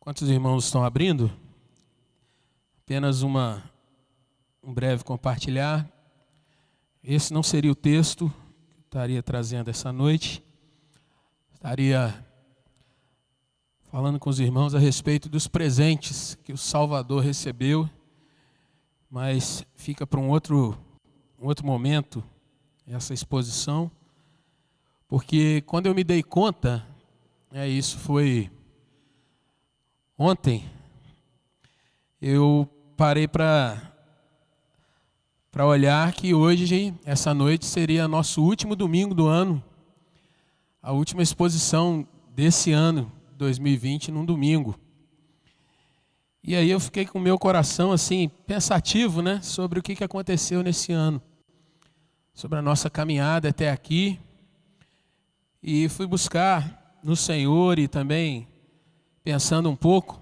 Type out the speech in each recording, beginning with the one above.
Quantos irmãos estão abrindo? Apenas um breve compartilhar. Esse não seria o texto que eu estaria trazendo essa noite. Estaria falando com os irmãos a respeito dos presentes que o Salvador recebeu, mas fica para um outro momento essa exposição, porque quando eu me dei conta, isso foi ontem, eu parei para olhar que hoje, essa noite, seria nosso último domingo do ano, a última exposição desse ano, 2020, num domingo. E aí eu fiquei com o meu coração assim, pensativo, sobre o que aconteceu nesse ano, sobre a nossa caminhada até aqui, e fui buscar no Senhor e também pensando um pouco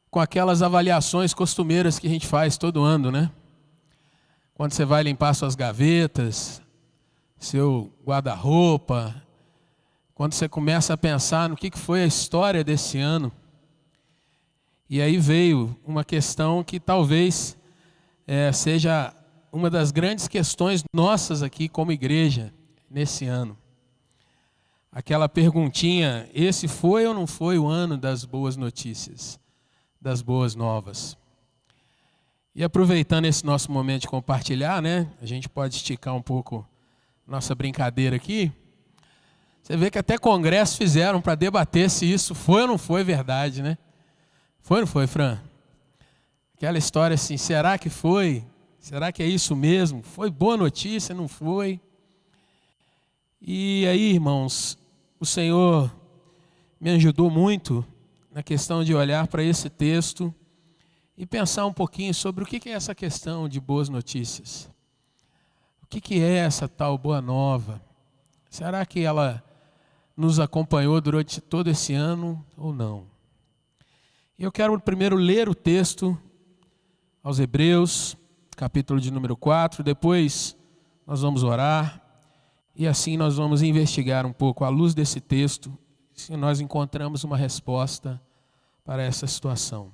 com aquelas avaliações costumeiras que a gente faz todo ano, Quando você vai limpar suas gavetas, seu guarda-roupa, quando você começa a pensar no que foi a história desse ano. E aí veio uma questão que talvez seja uma das grandes questões nossas aqui como igreja nesse ano. Aquela perguntinha, esse foi ou não foi o ano das boas notícias, das boas novas? E aproveitando esse nosso momento de compartilhar, a gente pode esticar um pouco nossa brincadeira aqui. Você vê que até congresso fizeram para debater se isso foi ou não foi verdade, Foi ou não foi, Fran? Aquela história assim, será que foi? Será que é isso mesmo? Foi boa notícia, não foi? E aí, irmãos, o Senhor me ajudou muito na questão de olhar para esse texto e pensar um pouquinho sobre o que é essa questão de boas notícias. O que é essa tal boa nova? Será que ela nos acompanhou durante todo esse ano ou não? E eu quero primeiro ler o texto aos Hebreus, capítulo de número 4, depois nós vamos orar e assim nós vamos investigar um pouco à luz desse texto, se nós encontramos uma resposta para essa situação.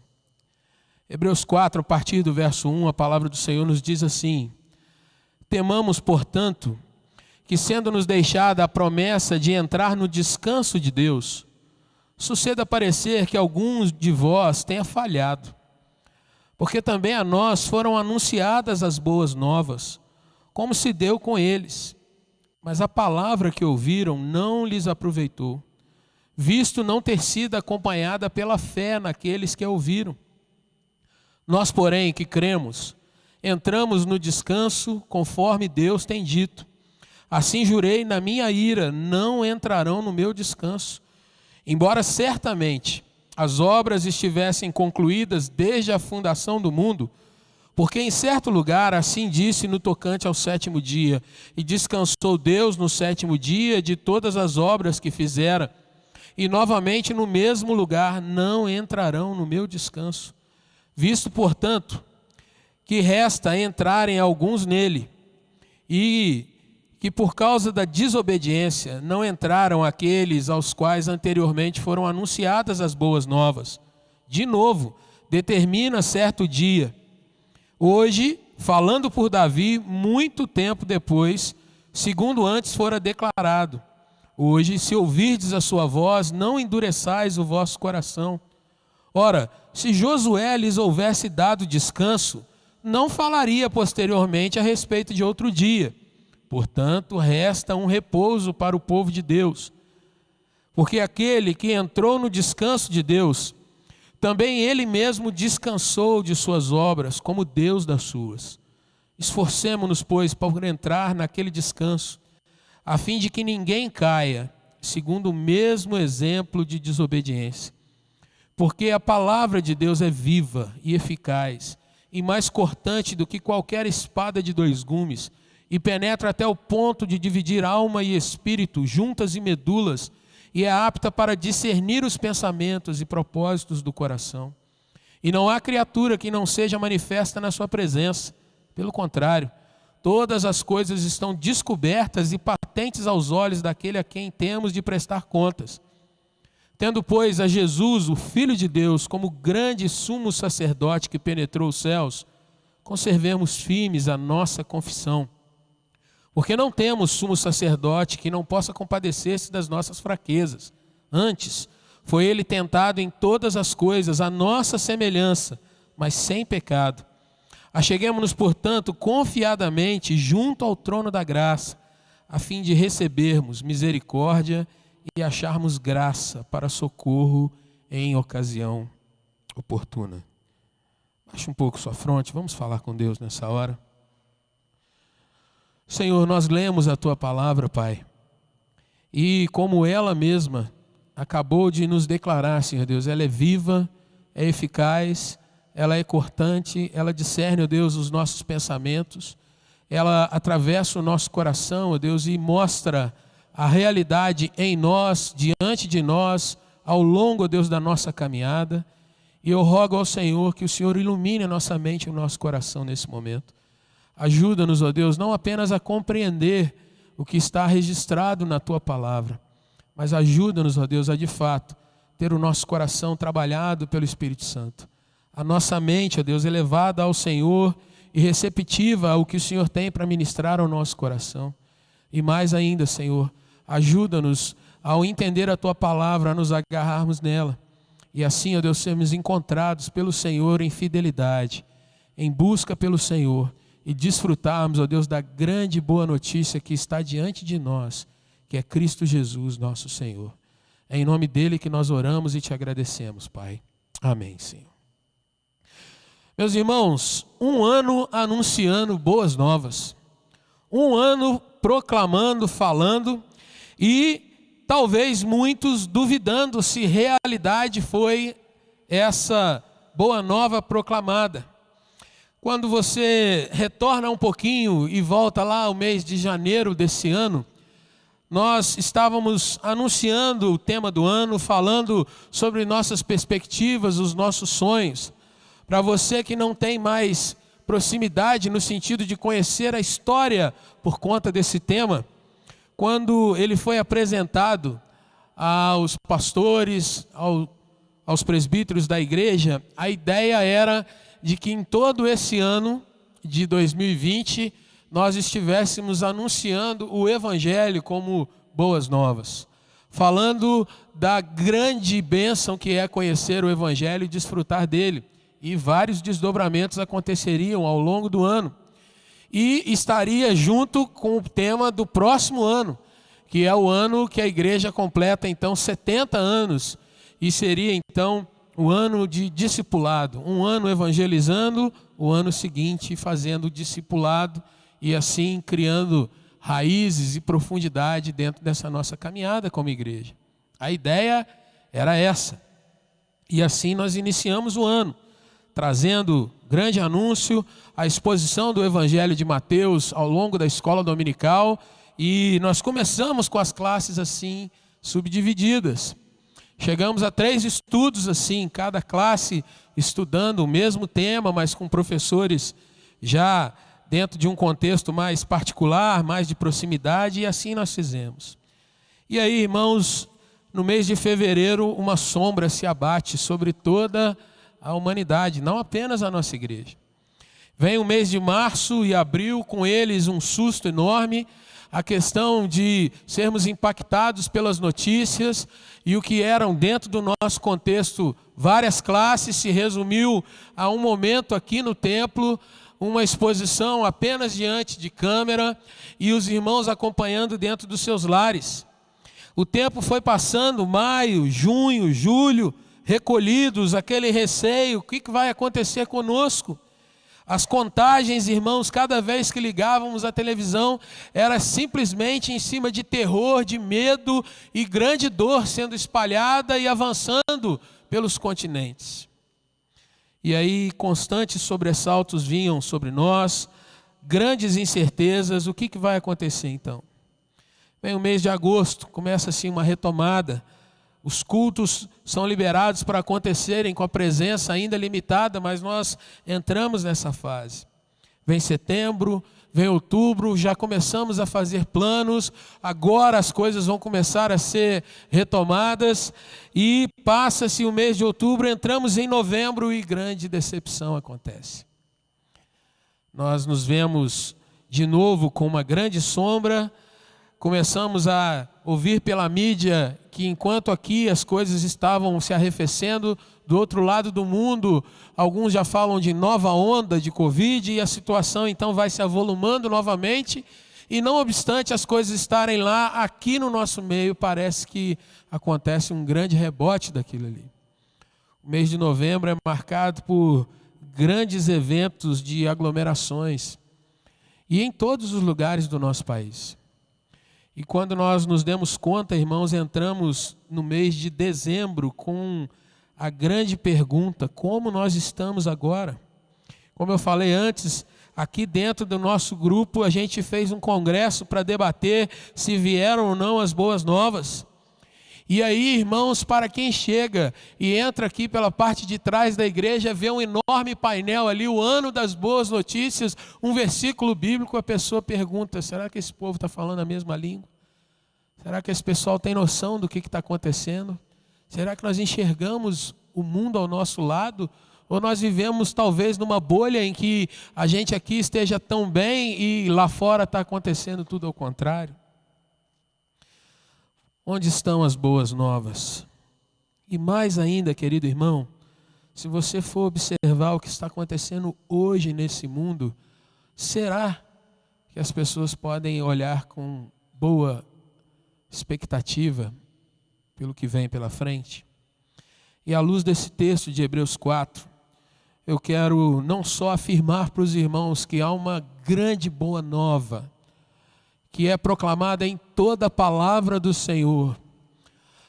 Hebreus 4, a partir do verso 1, a palavra do Senhor nos diz assim: temamos, portanto, que sendo-nos deixada a promessa de entrar no descanso de Deus, suceda parecer que alguns de vós tenha falhado. Porque também a nós foram anunciadas as boas novas, como se deu com eles. Mas a palavra que ouviram não lhes aproveitou, visto não ter sido acompanhada pela fé naqueles que a ouviram. Nós, porém, que cremos, entramos no descanso conforme Deus tem dito. Assim jurei na minha ira, não entrarão no meu descanso, embora certamente as obras estivessem concluídas desde a fundação do mundo, porque em certo lugar assim disse no tocante ao sétimo dia, e descansou Deus no sétimo dia de todas as obras que fizera, e novamente no mesmo lugar não entrarão no meu descanso. Visto, portanto, que resta entrarem alguns nele, e que por causa da desobediência não entraram aqueles aos quais anteriormente foram anunciadas as boas novas. De novo, determina certo dia, hoje, falando por Davi, muito tempo depois, segundo antes fora declarado: hoje, se ouvirdes a sua voz, não endureçais o vosso coração. Ora, se Josué lhes houvesse dado descanso, não falaria posteriormente a respeito de outro dia. Portanto, resta um repouso para o povo de Deus. Porque aquele que entrou no descanso de Deus, também ele mesmo descansou de suas obras, como Deus das suas. Esforcemo-nos, pois, para entrar naquele descanso, a fim de que ninguém caia, segundo o mesmo exemplo de desobediência. Porque a palavra de Deus é viva e eficaz, e mais cortante do que qualquer espada de dois gumes, e penetra até o ponto de dividir alma e espírito, juntas e medulas, e é apta para discernir os pensamentos e propósitos do coração. E não há criatura que não seja manifesta na sua presença. Pelo contrário, todas as coisas estão descobertas e patentes aos olhos daquele a quem temos de prestar contas. Tendo, pois, a Jesus, o Filho de Deus, como grande sumo sacerdote que penetrou os céus, conservemos firmes a nossa confissão. Porque não temos sumo sacerdote que não possa compadecer-se das nossas fraquezas. Antes, foi ele tentado em todas as coisas, à nossa semelhança, mas sem pecado. Acheguemo-nos, portanto, confiadamente junto ao trono da graça, a fim de recebermos misericórdia e acharmos graça para socorro em ocasião oportuna. Baixe um pouco sua fronte, vamos falar com Deus nessa hora. Senhor, nós lemos a Tua palavra, Pai, e como ela mesma acabou de nos declarar, Senhor Deus, ela é viva, é eficaz, ela é cortante, ela discerne, ó Deus, os nossos pensamentos, ela atravessa o nosso coração, ó Deus, e mostra a realidade em nós, diante de nós, ao longo, ó Deus, da nossa caminhada. E eu rogo ao Senhor que o Senhor ilumine a nossa mente e o nosso coração nesse momento. Ajuda-nos, ó Deus, não apenas a compreender o que está registrado na Tua palavra, mas ajuda-nos, ó Deus, a de fato ter o nosso coração trabalhado pelo Espírito Santo. A nossa mente, ó Deus, elevada ao Senhor e receptiva ao que o Senhor tem para ministrar ao nosso coração. E mais ainda, Senhor, ajuda-nos ao entender a Tua palavra, a nos agarrarmos nela. E assim, ó Deus, sermos encontrados pelo Senhor em fidelidade, em busca pelo Senhor, e desfrutarmos, ó Deus, da grande e boa notícia que está diante de nós, que é Cristo Jesus, nosso Senhor. É em nome dele que nós oramos e te agradecemos, Pai. Amém, Senhor. Meus irmãos, um ano anunciando boas novas, um ano proclamando, falando, e talvez muitos duvidando se realidade foi essa boa nova proclamada. Quando você retorna um pouquinho e volta lá ao mês de janeiro desse ano, nós estávamos anunciando o tema do ano, falando sobre nossas perspectivas, os nossos sonhos. Para você que não tem mais proximidade no sentido de conhecer a história por conta desse tema, quando ele foi apresentado aos pastores, aos presbíteros da igreja, a ideia era de que em todo esse ano de 2020 nós estivéssemos anunciando o Evangelho como boas novas, falando da grande bênção que é conhecer o Evangelho e desfrutar dele. E vários desdobramentos aconteceriam ao longo do ano. E estaria junto com o tema do próximo ano, que é o ano que a igreja completa então 70 anos. E seria então o ano de discipulado, um ano evangelizando, o ano seguinte fazendo discipulado e assim criando raízes e profundidade dentro dessa nossa caminhada como igreja. A ideia era essa. E assim nós iniciamos o ano, trazendo grande anúncio, a exposição do Evangelho de Mateus ao longo da escola dominical, e nós começamos com as classes assim, subdivididas. Chegamos a 3 estudos assim, cada classe estudando o mesmo tema, mas com professores já dentro de um contexto mais particular, mais de proximidade, e assim nós fizemos. E aí, irmãos, no mês de fevereiro, uma sombra se abate sobre toda a humanidade, não apenas a nossa igreja. Vem o mês de março e abril, com eles um susto enorme, a questão de sermos impactados pelas notícias, e o que eram dentro do nosso contexto várias classes se resumiu a um momento aqui no templo, uma exposição apenas diante de câmera e os irmãos acompanhando dentro dos seus lares. O tempo foi passando, maio, junho, julho, recolhidos, aquele receio, o que vai acontecer conosco? As contagens, irmãos, cada vez que ligávamos a televisão, era simplesmente em cima de terror, de medo e grande dor sendo espalhada e avançando pelos continentes. E aí constantes sobressaltos vinham sobre nós, grandes incertezas. O que vai acontecer então? Vem o mês de agosto, começa assim uma retomada. Os cultos são liberados para acontecerem com a presença ainda limitada, mas nós entramos nessa fase. Vem setembro, vem outubro, já começamos a fazer planos, agora as coisas vão começar a ser retomadas, e passa-se o mês de outubro, entramos em novembro e grande decepção acontece. Nós nos vemos de novo com uma grande sombra, começamos a ouvir pela mídia que enquanto aqui as coisas estavam se arrefecendo, do outro lado do mundo, alguns já falam de nova onda de Covid, e a situação então vai se avolumando novamente, e não obstante as coisas estarem lá, aqui no nosso meio parece que acontece um grande rebote daquilo ali. O mês de novembro é marcado por grandes eventos de aglomerações, e em todos os lugares do nosso país. E quando nós nos demos conta, irmãos, entramos no mês de dezembro com a grande pergunta: como nós estamos agora? Como eu falei antes, aqui dentro do nosso grupo a gente fez um congresso para debater se vieram ou não as boas novas. E aí, irmãos, para quem chega e entra aqui pela parte de trás da igreja, vê um enorme painel ali, o ano das boas notícias, um versículo bíblico, a pessoa pergunta: será que esse povo está falando a mesma língua? Será que esse pessoal tem noção do que está acontecendo? Será que nós enxergamos o mundo ao nosso lado? Ou nós vivemos talvez numa bolha em que a gente aqui esteja tão bem e lá fora está acontecendo tudo ao contrário? Onde estão as boas novas? E mais ainda, querido irmão, se você for observar o que está acontecendo hoje nesse mundo, será que as pessoas podem olhar com boa expectativa pelo que vem pela frente? E à luz desse texto de Hebreus 4, eu quero não só afirmar para os irmãos que há uma grande boa nova, que é proclamada em toda a palavra do Senhor,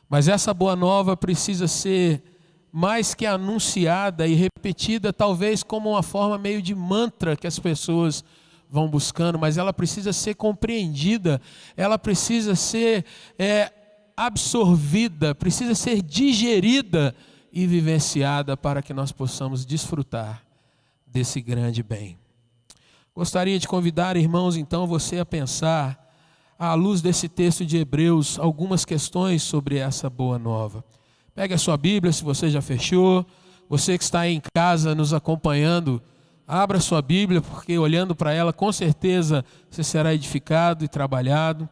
mas essa boa nova precisa ser mais que anunciada e repetida, talvez como uma forma meio de mantra que as pessoas vão buscando, mas ela precisa ser compreendida, ela precisa ser absorvida, precisa ser digerida e vivenciada para que nós possamos desfrutar desse grande bem. Gostaria de convidar, irmãos, então, você a pensar, à luz desse texto de Hebreus, algumas questões sobre essa boa nova. Pegue a sua Bíblia, se você já fechou. Você que está aí em casa nos acompanhando, abra a sua Bíblia, porque olhando para ela, com certeza você será edificado e trabalhado.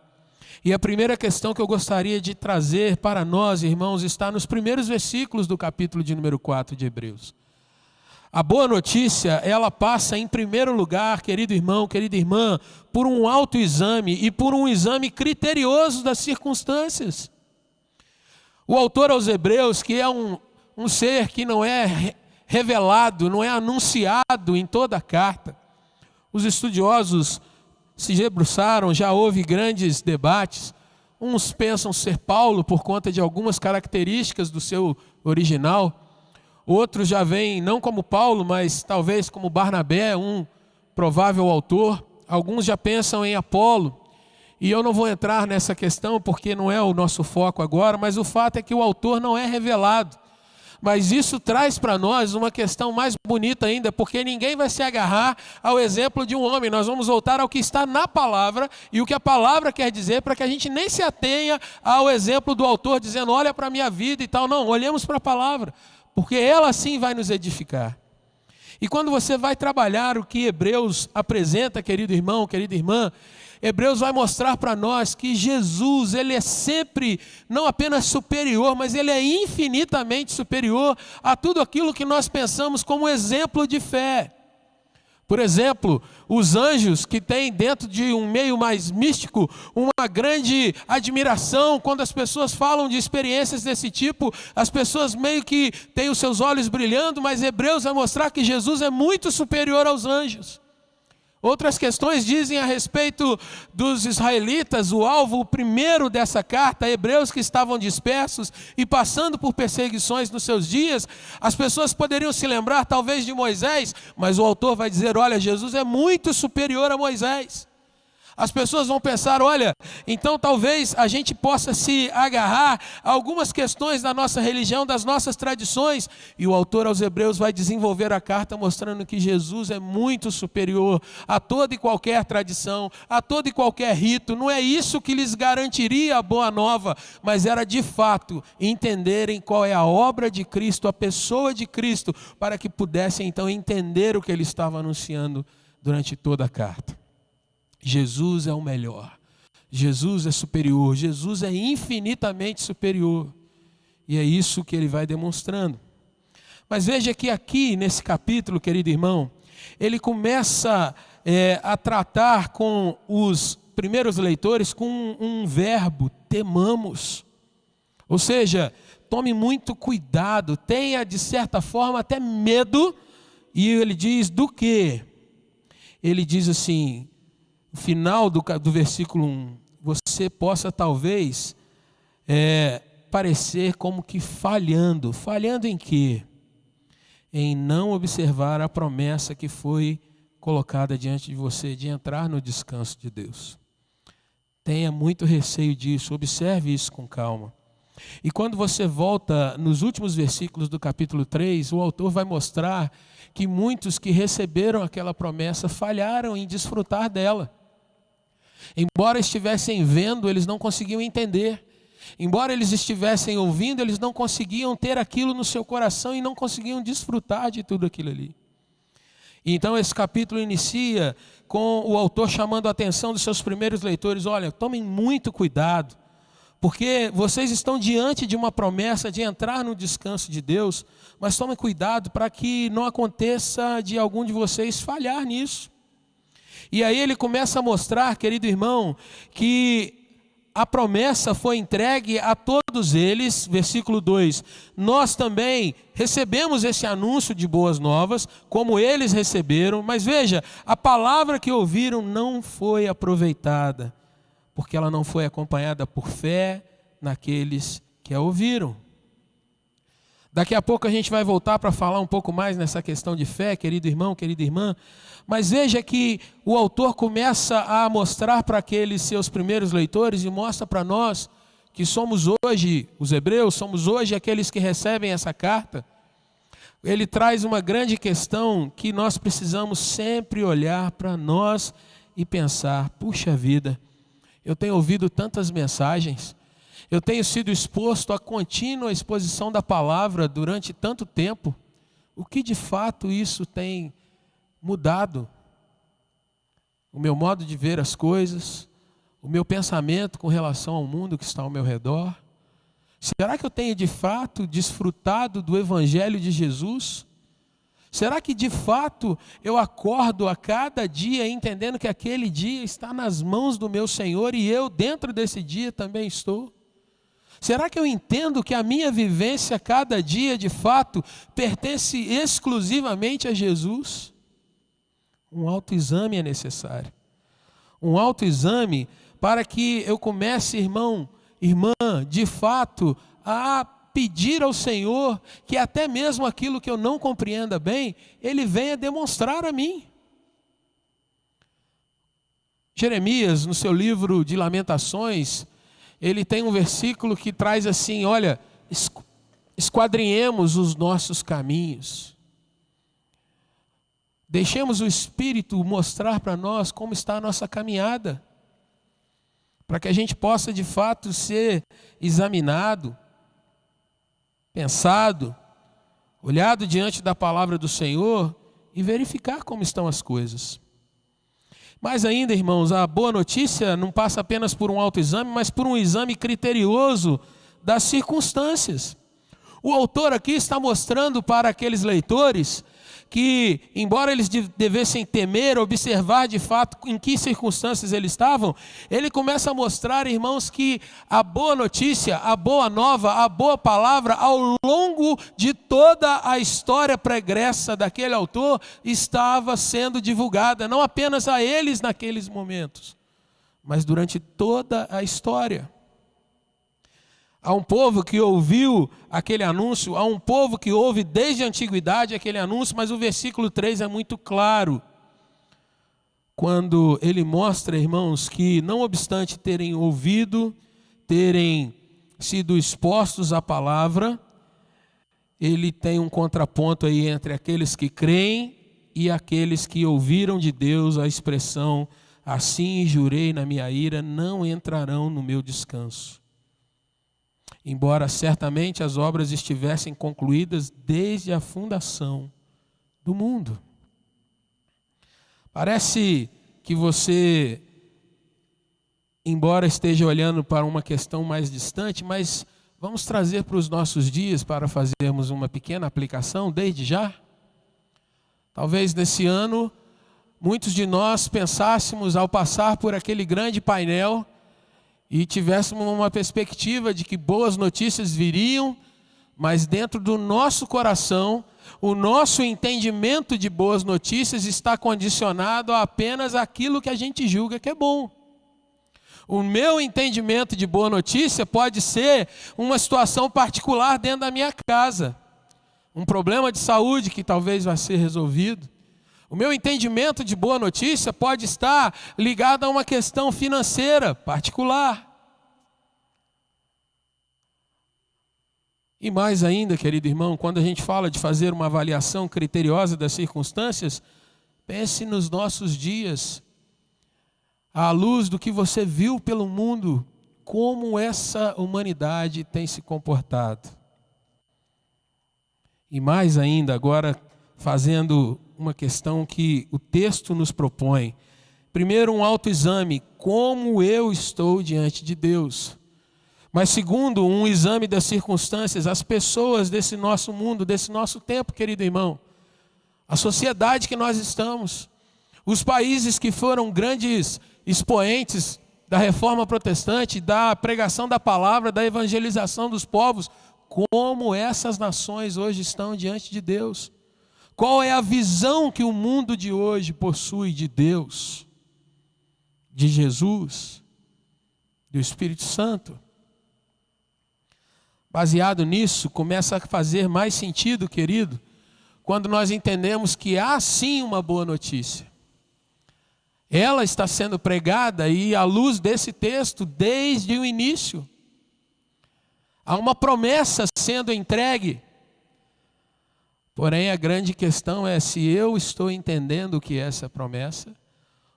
E a primeira questão que eu gostaria de trazer para nós, irmãos, está nos primeiros versículos do capítulo de número 4 de Hebreus. A boa notícia, ela passa em primeiro lugar, querido irmão, querida irmã, por um autoexame e por um exame criterioso das circunstâncias. O autor aos Hebreus, que é um ser que não é revelado, não é anunciado em toda a carta. Os estudiosos se debruçaram, já houve grandes debates. Uns pensam ser Paulo por conta de algumas características do seu original. Outros já veem não como Paulo, mas talvez como Barnabé, um provável autor. Alguns já pensam em Apolo. E eu não vou entrar nessa questão porque não é o nosso foco agora, mas o fato é que o autor não é revelado. Mas isso traz para nós uma questão mais bonita ainda, porque ninguém vai se agarrar ao exemplo de um homem. Nós vamos voltar ao que está na palavra e o que a palavra quer dizer, para que a gente nem se atenha ao exemplo do autor dizendo: olha para a minha vida e tal. Não, olhemos para a palavra, porque ela sim vai nos edificar. E quando você vai trabalhar o que Hebreus apresenta, querido irmão, querida irmã, Hebreus vai mostrar para nós que Jesus, ele é sempre não apenas superior, mas ele é infinitamente superior a tudo aquilo que nós pensamos como exemplo de fé. Por exemplo, os anjos, que têm dentro de um meio mais místico uma grande admiração, quando as pessoas falam de experiências desse tipo, as pessoas meio que têm os seus olhos brilhando, mas Hebreus vai mostrar que Jesus é muito superior aos anjos. Outras questões dizem a respeito dos israelitas, o alvo primeiro dessa carta, hebreus que estavam dispersos e passando por perseguições nos seus dias. As pessoas poderiam se lembrar talvez de Moisés, mas o autor vai dizer: olha, Jesus é muito superior a Moisés. As pessoas vão pensar, olha, então talvez a gente possa se agarrar a algumas questões da nossa religião, das nossas tradições. E o autor aos Hebreus vai desenvolver a carta mostrando que Jesus é muito superior a toda e qualquer tradição, a todo e qualquer rito. Não é isso que lhes garantiria a boa nova, mas era de fato entenderem qual é a obra de Cristo, a pessoa de Cristo, para que pudessem então entender o que ele estava anunciando durante toda a carta. Jesus é o melhor, Jesus é superior, Jesus é infinitamente superior, e é isso que ele vai demonstrando. Mas veja que aqui nesse capítulo, querido irmão, ele começa a tratar com os primeiros leitores com um verbo, temamos. Ou seja, tome muito cuidado, tenha de certa forma até medo. E ele diz do quê? Ele diz assim, no final do versículo 1, você possa talvez parecer como que falhando. Falhando em quê? Em não observar a promessa que foi colocada diante de você, de entrar no descanso de Deus. Tenha muito receio disso, observe isso com calma. E quando você volta nos últimos versículos do capítulo 3, o autor vai mostrar que muitos que receberam aquela promessa falharam em desfrutar dela. Embora estivessem vendo, eles não conseguiam entender. Embora eles estivessem ouvindo, eles não conseguiam ter aquilo no seu coração e não conseguiam desfrutar de tudo aquilo ali. Então esse capítulo inicia com o autor chamando a atenção dos seus primeiros leitores. Olha, tomem muito cuidado, porque vocês estão diante de uma promessa de entrar no descanso de Deus, mas tomem cuidado para que não aconteça de algum de vocês falhar nisso. E aí ele começa a mostrar, querido irmão, que a promessa foi entregue a todos eles, versículo 2, nós também recebemos esse anúncio de boas novas, como eles receberam, mas veja, a palavra que ouviram não foi aproveitada, porque ela não foi acompanhada por fé naqueles que a ouviram. Daqui a pouco a gente vai voltar para falar um pouco mais nessa questão de fé, querido irmão, querida irmã, mas veja que o autor começa a mostrar para aqueles seus primeiros leitores e mostra para nós que somos hoje, os hebreus, somos hoje aqueles que recebem essa carta. Ele traz uma grande questão que nós precisamos sempre olhar para nós e pensar, puxa vida, eu tenho ouvido tantas mensagens, eu tenho sido exposto à contínua exposição da palavra durante tanto tempo. O que de fato isso tem mudado? O meu modo de ver as coisas, o meu pensamento com relação ao mundo que está ao meu redor? Será que eu tenho de fato desfrutado do Evangelho de Jesus? Será que de fato eu acordo a cada dia entendendo que aquele dia está nas mãos do meu Senhor e eu dentro desse dia também estou? Será que eu entendo que a minha vivência cada dia, de fato, pertence exclusivamente a Jesus? Um autoexame é necessário. Um autoexame para que eu comece, irmão, irmã, de fato, a pedir ao Senhor que até mesmo aquilo que eu não compreenda bem, Ele venha demonstrar a mim. Jeremias, no seu livro de Lamentações, ele tem um versículo que traz assim, olha, esquadrinhemos os nossos caminhos. Deixemos o Espírito mostrar para nós como está a nossa caminhada, para que a gente possa de fato ser examinado, pensado, olhado diante da palavra do Senhor e verificar como estão as coisas. Mas ainda, irmãos, a boa notícia não passa apenas por um autoexame, mas por um exame criterioso das circunstâncias. O autor aqui está mostrando para aqueles leitores que, embora eles devessem temer, observar de fato em que circunstâncias eles estavam, ele começa a mostrar, irmãos, que a boa notícia, a boa nova, a boa palavra, ao longo de toda a história pregressa daquele autor, estava sendo divulgada, não apenas a eles naqueles momentos, mas durante toda a história. Há um povo que ouviu aquele anúncio, há um povo que ouve desde a antiguidade aquele anúncio, mas o versículo 3 é muito claro. quando ele mostra, irmãos, que não obstante terem ouvido, terem sido expostos à palavra, ele tem um contraponto aí entre aqueles que creem e aqueles que ouviram de Deus a expressão: assim jurei na minha ira, não entrarão no meu descanso. Embora certamente as obras estivessem concluídas desde a fundação do mundo. Parece que você, embora esteja olhando para uma questão mais distante, mas vamos trazer para os nossos dias para fazermos uma pequena aplicação desde já. Talvez nesse ano, muitos de nós pensássemos ao passar por aquele grande painel e tivéssemos uma perspectiva de que boas notícias viriam, mas dentro do nosso coração, o nosso entendimento de boas notícias está condicionado a apenas aquilo que a gente julga que é bom. O meu entendimento de boa notícia pode ser uma situação particular dentro da minha casa, um problema de saúde que talvez vai ser resolvido. O meu entendimento de boa notícia pode estar ligado a uma questão financeira particular. E mais ainda, querido irmão, quando a gente fala de fazer uma avaliação criteriosa das circunstâncias, pense nos nossos dias, à luz do que você viu pelo mundo, como essa humanidade tem se comportado. E mais ainda, agora fazendo uma questão que o texto nos propõe. Primeiro, um autoexame, como eu estou diante de Deus. Mas segundo, um exame das circunstâncias, as pessoas desse nosso mundo, desse nosso tempo, querido irmão. A sociedade que nós estamos. Os países que foram grandes expoentes da reforma protestante, da pregação da palavra, da evangelização dos povos, como essas nações hoje estão diante de Deus. Qual é a visão que o mundo de hoje possui de Deus, de Jesus, do Espírito Santo? Baseado nisso, começa a fazer mais sentido, querido, quando nós entendemos que há sim uma boa notícia. Ela está sendo pregada e à luz desse texto desde o início. Há uma promessa sendo entregue. Porém, a grande questão é se eu estou entendendo o que é essa promessa,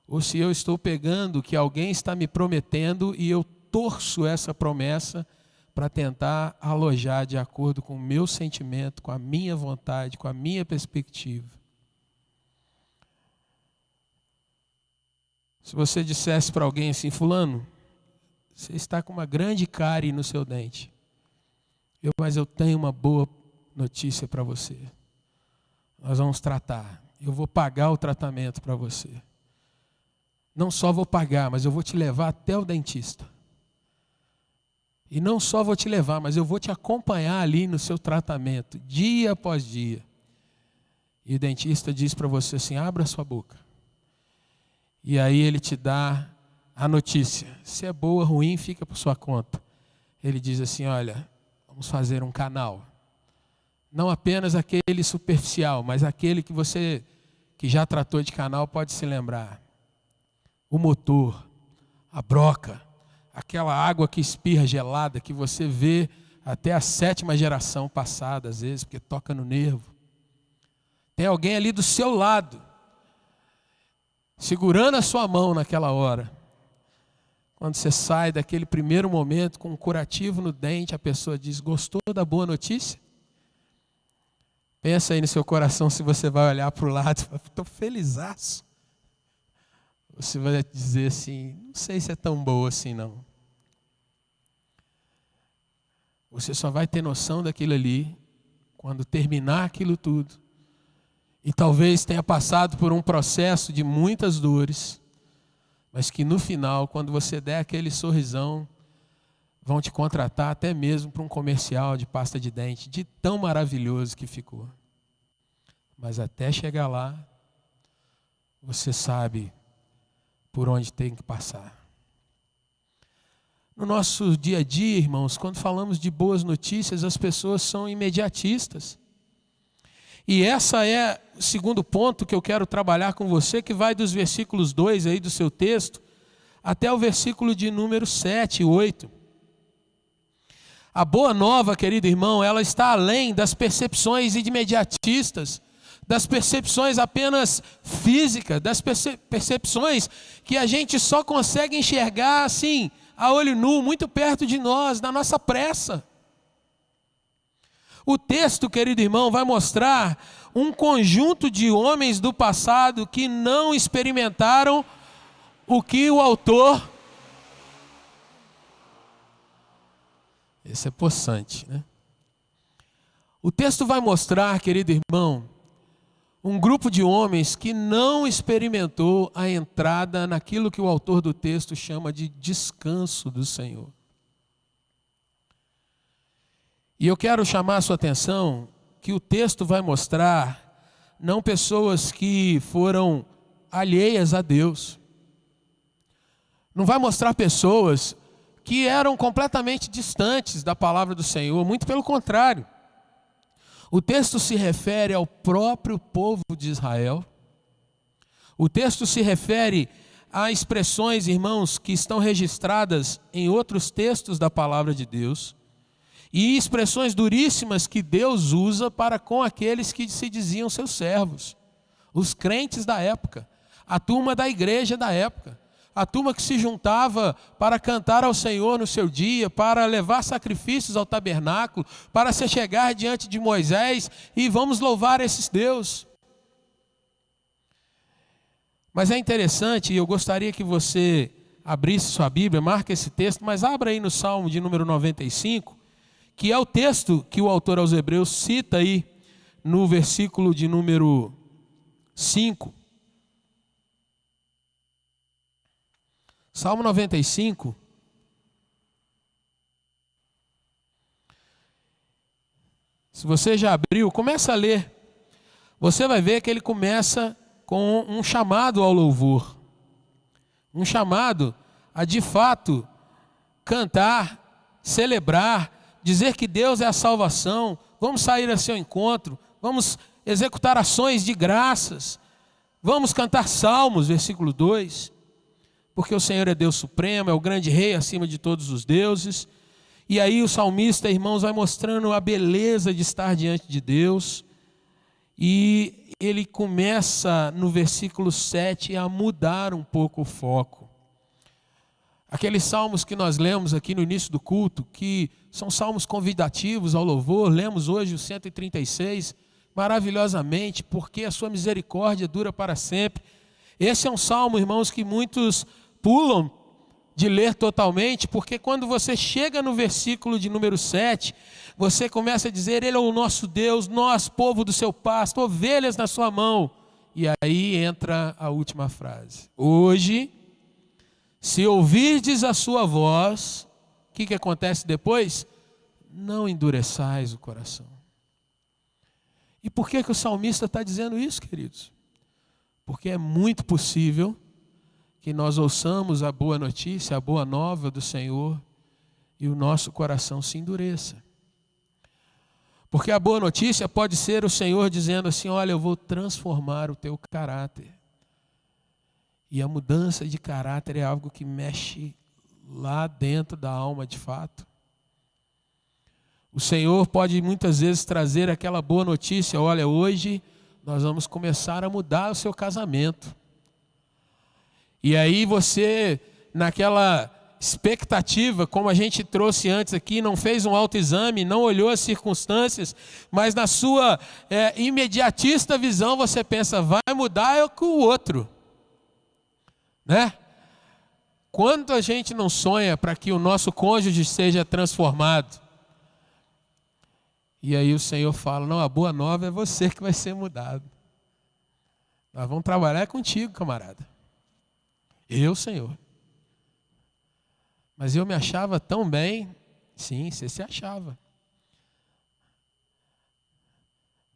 ou se eu estou pegando o que alguém está me prometendo e eu torço essa promessa para tentar alojar de acordo com o meu sentimento, com a minha vontade, com a minha perspectiva. Se você dissesse para alguém assim: fulano, você está com uma grande cárie no seu dente, mas eu tenho uma boa notícia para você. Nós vamos tratar. Eu vou pagar o tratamento para você. Não só vou pagar, mas eu vou te levar até o dentista. E não só vou te levar, mas eu vou te acompanhar ali no seu tratamento, dia após dia. E o dentista diz para você assim: abra sua boca. E aí ele te dá a notícia. Se é boa ou ruim, fica por sua conta. Ele diz assim: olha, vamos fazer um canal. Não apenas aquele superficial, mas aquele que você que já tratou de canal pode se lembrar. O motor, a broca, aquela água que espirra gelada, que você vê até a 7ª geração passada, às vezes, porque toca no nervo. Tem alguém ali do seu lado, segurando a sua mão naquela hora. Quando você sai daquele primeiro momento com um curativo no dente, a pessoa diz: gostou da boa notícia? Pensa aí no seu coração se você vai olhar para o lado e falar: estou felizaço. Você vai dizer assim: não sei se é tão boa assim não. Você só vai ter noção daquilo ali quando terminar aquilo tudo. E talvez tenha passado por um processo de muitas dores, mas que no final, quando você der aquele sorrisão, vão te contratar até mesmo para um comercial de pasta de dente, de tão maravilhoso que ficou. Mas até chegar lá, você sabe por onde tem que passar. No nosso dia a dia, irmãos, quando falamos de boas notícias, as pessoas são imediatistas. E essa é o segundo ponto que eu quero trabalhar com você, que vai dos versículos 2 aí do seu texto, até o versículo de número 7 e 8. A boa nova, querido irmão, ela está além das percepções imediatistas, das percepções apenas físicas, das percepções que a gente só consegue enxergar assim, a olho nu, muito perto de nós, na nossa pressa. O texto, querido irmão, vai mostrar um conjunto de homens do passado que não experimentaram o que o autor... Esse é possante, né? O texto vai mostrar, querido irmão, um grupo de homens que não experimentou a entrada naquilo que o autor do texto chama de descanso do Senhor. E eu quero chamar a sua atenção que o texto vai mostrar não pessoas que foram alheias a Deus. Não vai mostrar pessoas que eram completamente distantes da palavra do Senhor, muito pelo contrário. O texto se refere ao próprio povo de Israel. O texto se refere a expressões, irmãos, que estão registradas em outros textos da palavra de Deus, e expressões duríssimas que Deus usa para com aqueles que se diziam seus servos, os crentes da época, a turma da igreja da época, a turma que se juntava para cantar ao Senhor no seu dia, para levar sacrifícios ao tabernáculo, para se chegar diante de Moisés e vamos louvar esses Deus. Mas é interessante, e eu gostaria que você abrisse sua Bíblia, marque esse texto, mas abra aí no Salmo de número 95, que é o texto que o autor aos Hebreus cita aí no versículo de número 5. Salmo 95. Se você já abriu, começa a ler. Você vai ver que ele começa com um chamado ao louvor. Um chamado a, de fato, cantar, celebrar, dizer que Deus é a salvação. Vamos sair a seu encontro. Vamos executar ações de graças. Vamos cantar salmos, versículo 2. Porque o Senhor é Deus supremo, é o grande rei acima de todos os deuses. E aí o salmista, irmãos, vai mostrando a beleza de estar diante de Deus. E ele começa no versículo 7 a mudar um pouco o foco. Aqueles salmos que nós lemos aqui no início do culto, que são salmos convidativos ao louvor, lemos hoje o 136, maravilhosamente, porque a sua misericórdia dura para sempre. Esse é um salmo, irmãos, que muitos pulam de ler totalmente, porque quando você chega no versículo de número 7, você começa a dizer, Ele é o nosso Deus, nós, povo do seu pasto, ovelhas na sua mão. E aí entra a última frase. Hoje, se ouvirdes a sua voz, o que acontece depois? Não endureçais o coração. E por que o salmista está dizendo isso, queridos? Porque é muito possível que nós ouçamos a boa notícia, a boa nova do Senhor, e o nosso coração se endureça. Porque a boa notícia pode ser o Senhor dizendo assim, olha, eu vou transformar o teu caráter. E a mudança de caráter é algo que mexe lá dentro da alma de fato. O Senhor pode muitas vezes trazer aquela boa notícia, olha, hoje nós vamos começar a mudar o seu casamento. E aí você, naquela expectativa, como a gente trouxe antes aqui, não fez um autoexame, não olhou as circunstâncias, mas na sua imediatista visão você pensa, vai mudar é com o outro. Né? Quanto a gente não sonha para que o nosso cônjuge seja transformado? E aí o Senhor fala, não, a boa nova é você que vai ser mudado. Nós vamos trabalhar contigo, camarada. Eu, Senhor. Mas eu me achava tão bem. Sim, você se achava.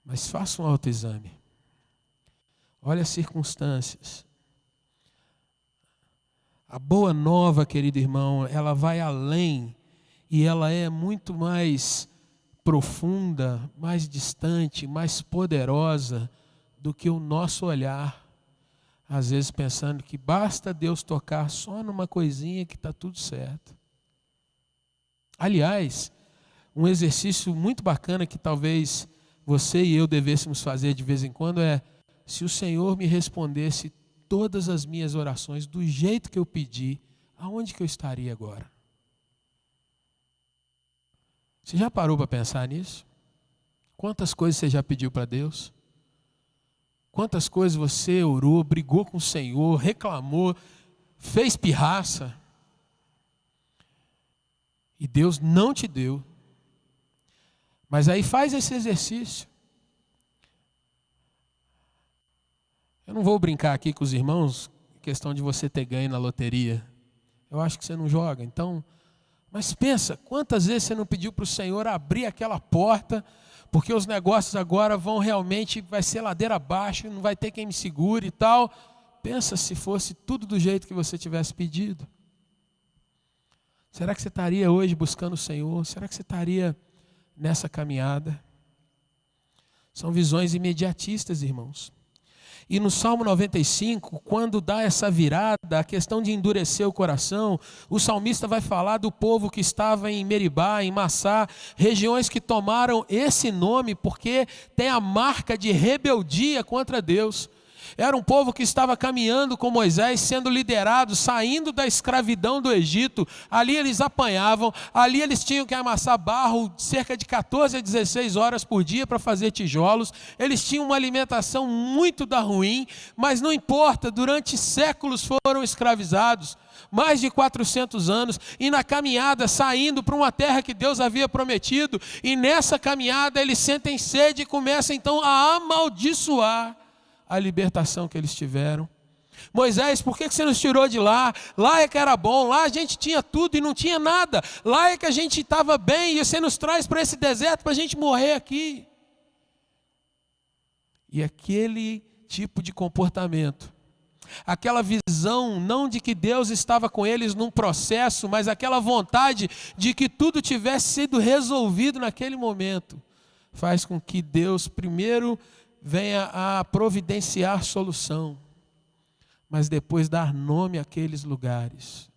Mas faça um autoexame. Olha as circunstâncias. A boa nova, querido irmão, ela vai além e ela é muito mais profunda, mais distante, mais poderosa do que o nosso olhar. Às vezes pensando que basta Deus tocar só numa coisinha que está tudo certo. Aliás, um exercício muito bacana que talvez você e eu devêssemos fazer de vez em quando é: se o Senhor me respondesse todas as minhas orações do jeito que eu pedi, aonde que eu estaria agora? Você já parou para pensar nisso? Quantas coisas você já pediu para Deus? Quantas coisas você orou, brigou com o Senhor, reclamou, fez pirraça, e Deus não te deu. Mas aí faz esse exercício. Eu não vou brincar aqui com os irmãos, questão de você ter ganho na loteria. Eu acho que você não joga, então... Mas pensa, quantas vezes você não pediu para o Senhor abrir aquela porta, porque os negócios agora vão realmente, vai ser ladeira abaixo, não vai ter quem me segure e tal. Pensa se fosse tudo do jeito que você tivesse pedido. Será que você estaria hoje buscando o Senhor? Será que você estaria nessa caminhada? São visões imediatistas, irmãos. E no Salmo 95, quando dá essa virada, a questão de endurecer o coração, o salmista vai falar do povo que estava em Meribá, em Massá, regiões que tomaram esse nome porque tem a marca de rebeldia contra Deus. Era um povo que estava caminhando com Moisés, sendo liderado, saindo da escravidão do Egito. Ali eles apanhavam, ali eles tinham que amassar barro cerca de 14 a 16 horas por dia para fazer tijolos. Eles tinham uma alimentação muito ruim, mas não importa, durante séculos foram escravizados. Mais de 400 anos, e na caminhada saindo para uma terra que Deus havia prometido, e nessa caminhada eles sentem sede e começam então a amaldiçoar a libertação que eles tiveram. Moisés, por que você nos tirou de lá? Lá é que era bom, lá a gente tinha tudo e não tinha nada. Lá é que a gente estava bem e você nos traz para esse deserto para a gente morrer aqui. E aquele tipo de comportamento, aquela visão não de que Deus estava com eles num processo, mas aquela vontade de que tudo tivesse sido resolvido naquele momento, faz com que Deus primeiro venha a providenciar solução, mas depois dar nome àqueles lugares,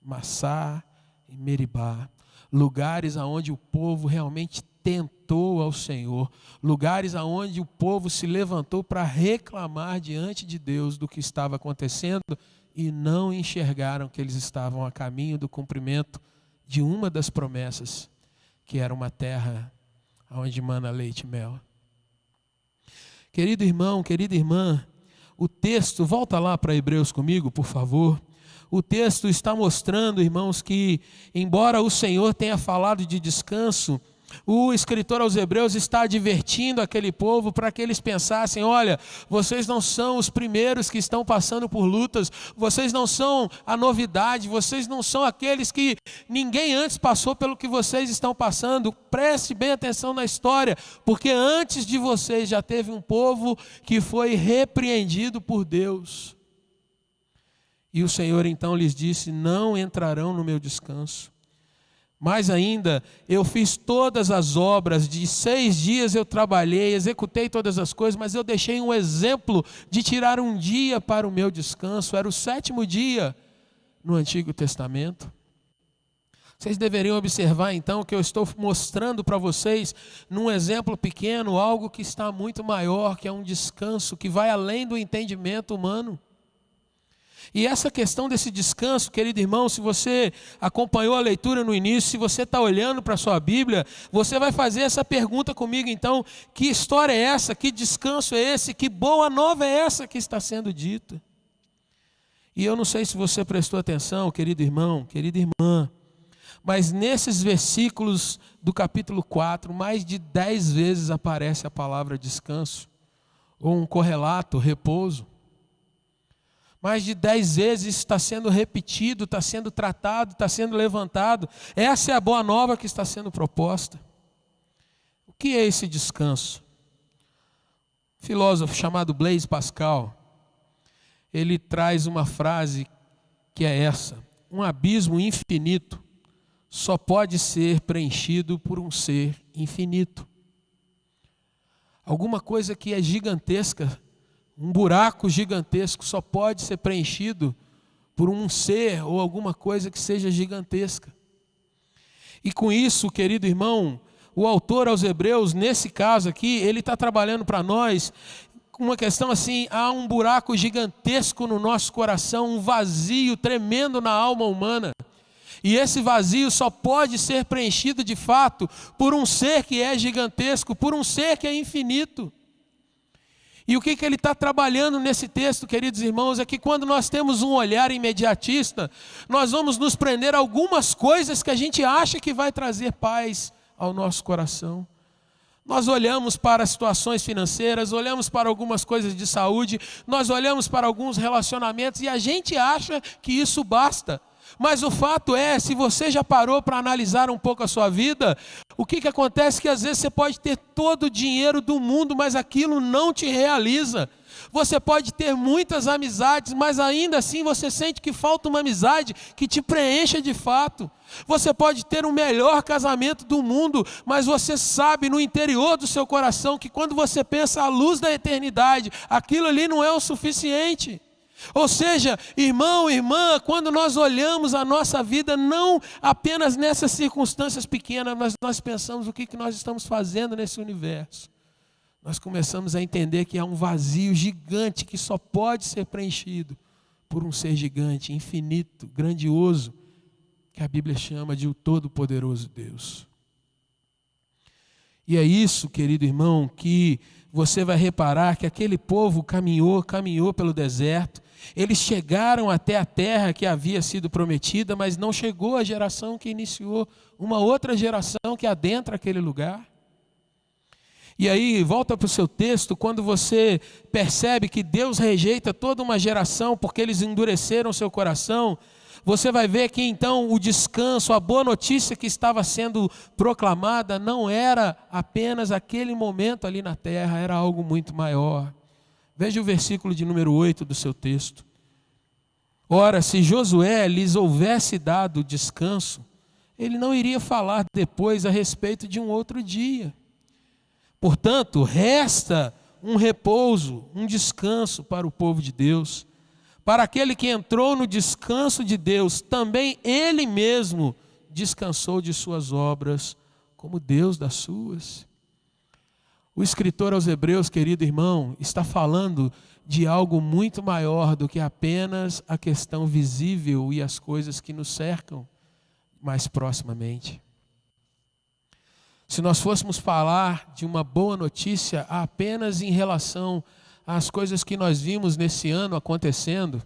Massá e Meribá, lugares aonde o povo realmente tentou ao Senhor, lugares aonde o povo se levantou para reclamar diante de Deus do que estava acontecendo e não enxergaram que eles estavam a caminho do cumprimento de uma das promessas, que era uma terra onde mana leite e mel. Querido irmão, querida irmã, o texto, volta lá para Hebreus comigo, por favor. O texto está mostrando, irmãos, que embora o Senhor tenha falado de descanso, o escritor aos Hebreus está advertindo aquele povo para que eles pensassem: olha, vocês não são os primeiros que estão passando por lutas, vocês não são a novidade, vocês não são aqueles que ninguém antes passou pelo que vocês estão passando. Preste bem atenção na história, porque antes de vocês já teve um povo que foi repreendido por Deus. E o Senhor então lhes disse: não entrarão no meu descanso. Mais ainda, eu fiz todas as obras, de 6 dias eu trabalhei, executei todas as coisas, mas eu deixei um exemplo de tirar um dia para o meu descanso. Era o 7º dia no Antigo Testamento. Vocês deveriam observar então que eu estou mostrando para vocês, num exemplo pequeno, algo que está muito maior, que é um descanso que vai além do entendimento humano. E essa questão desse descanso, querido irmão, se você acompanhou a leitura no início, se você está olhando para a sua Bíblia, você vai fazer essa pergunta comigo então: que história é essa? Que descanso é esse? Que boa nova é essa que está sendo dita? E eu não sei se você prestou atenção, querido irmão, querida irmã, mas nesses versículos do capítulo 4, mais de 10 vezes aparece a palavra descanso, ou um correlato, repouso. Mais de 10 vezes está sendo repetido, está sendo tratado, está sendo levantado. Essa é a boa nova que está sendo proposta. O que é esse descanso? Um filósofo chamado Blaise Pascal, ele traz uma frase que é essa: um abismo infinito só pode ser preenchido por um ser infinito. Alguma coisa que é gigantesca, um buraco gigantesco, só pode ser preenchido por um ser ou alguma coisa que seja gigantesca. E com isso, querido irmão, o autor aos Hebreus, nesse caso aqui, ele está trabalhando para nós uma questão assim: há um buraco gigantesco no nosso coração, um vazio tremendo na alma humana. E esse vazio só pode ser preenchido de fato por um ser que é gigantesco, por um ser que é infinito. E o que ele está trabalhando nesse texto, queridos irmãos, é que quando nós temos um olhar imediatista, nós vamos nos prender a algumas coisas que a gente acha que vai trazer paz ao nosso coração. Nós olhamos para situações financeiras, olhamos para algumas coisas de saúde, nós olhamos para alguns relacionamentos e a gente acha que isso basta. Mas o fato é, se você já parou para analisar um pouco a sua vida, o que acontece é que às vezes você pode ter todo o dinheiro do mundo, mas aquilo não te realiza. Você pode ter muitas amizades, mas ainda assim você sente que falta uma amizade que te preencha de fato. Você pode ter o melhor casamento do mundo, mas você sabe no interior do seu coração que quando você pensa à luz da eternidade, aquilo ali não é o suficiente. Ou seja, irmão, irmã, quando nós olhamos a nossa vida, não apenas nessas circunstâncias pequenas, mas nós pensamos o que nós estamos fazendo nesse universo. Nós começamos a entender que há um vazio gigante que só pode ser preenchido por um ser gigante, infinito, grandioso, que a Bíblia chama de o Todo-Poderoso Deus. E é isso, querido irmão, que você vai reparar que aquele povo caminhou pelo deserto. Eles chegaram até a terra que havia sido prometida, mas não chegou a geração que iniciou uma outra geração que adentra aquele lugar. E aí, volta para o seu texto, quando você percebe que Deus rejeita toda uma geração porque eles endureceram seu coração, você vai ver que então o descanso, a boa notícia que estava sendo proclamada não era apenas aquele momento ali na terra, era algo muito maior. Veja o versículo de número 8 do seu texto. Ora, se Josué lhes houvesse dado descanso, ele não iria falar depois a respeito de um outro dia. Portanto, resta um repouso, um descanso para o povo de Deus. Para aquele que entrou no descanso de Deus, também ele mesmo descansou de suas obras, como Deus das suas. O escritor aos Hebreus, querido irmão, está falando de algo muito maior do que apenas a questão visível e as coisas que nos cercam mais proximamente. Se nós fôssemos falar de uma boa notícia apenas em relação às coisas que nós vimos nesse ano acontecendo,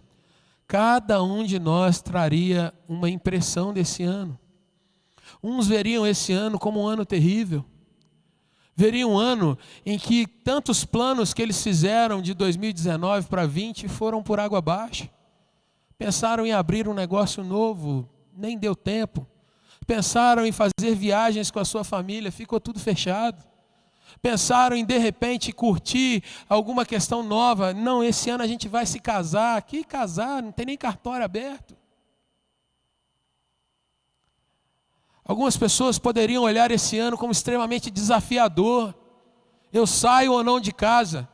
cada um de nós traria uma impressão desse ano. Uns veriam esse ano como um ano terrível. Veriam um ano em que tantos planos que eles fizeram de 2019 para 2020 foram por água abaixo. Pensaram em abrir um negócio novo, nem deu tempo. Pensaram em fazer viagens com a sua família, ficou tudo fechado. Pensaram em, de repente, curtir alguma questão nova. Não, esse ano a gente vai se casar. Que casar? Não tem nem cartório aberto. Algumas pessoas poderiam olhar esse ano como extremamente desafiador. Eu saio ou não de casa?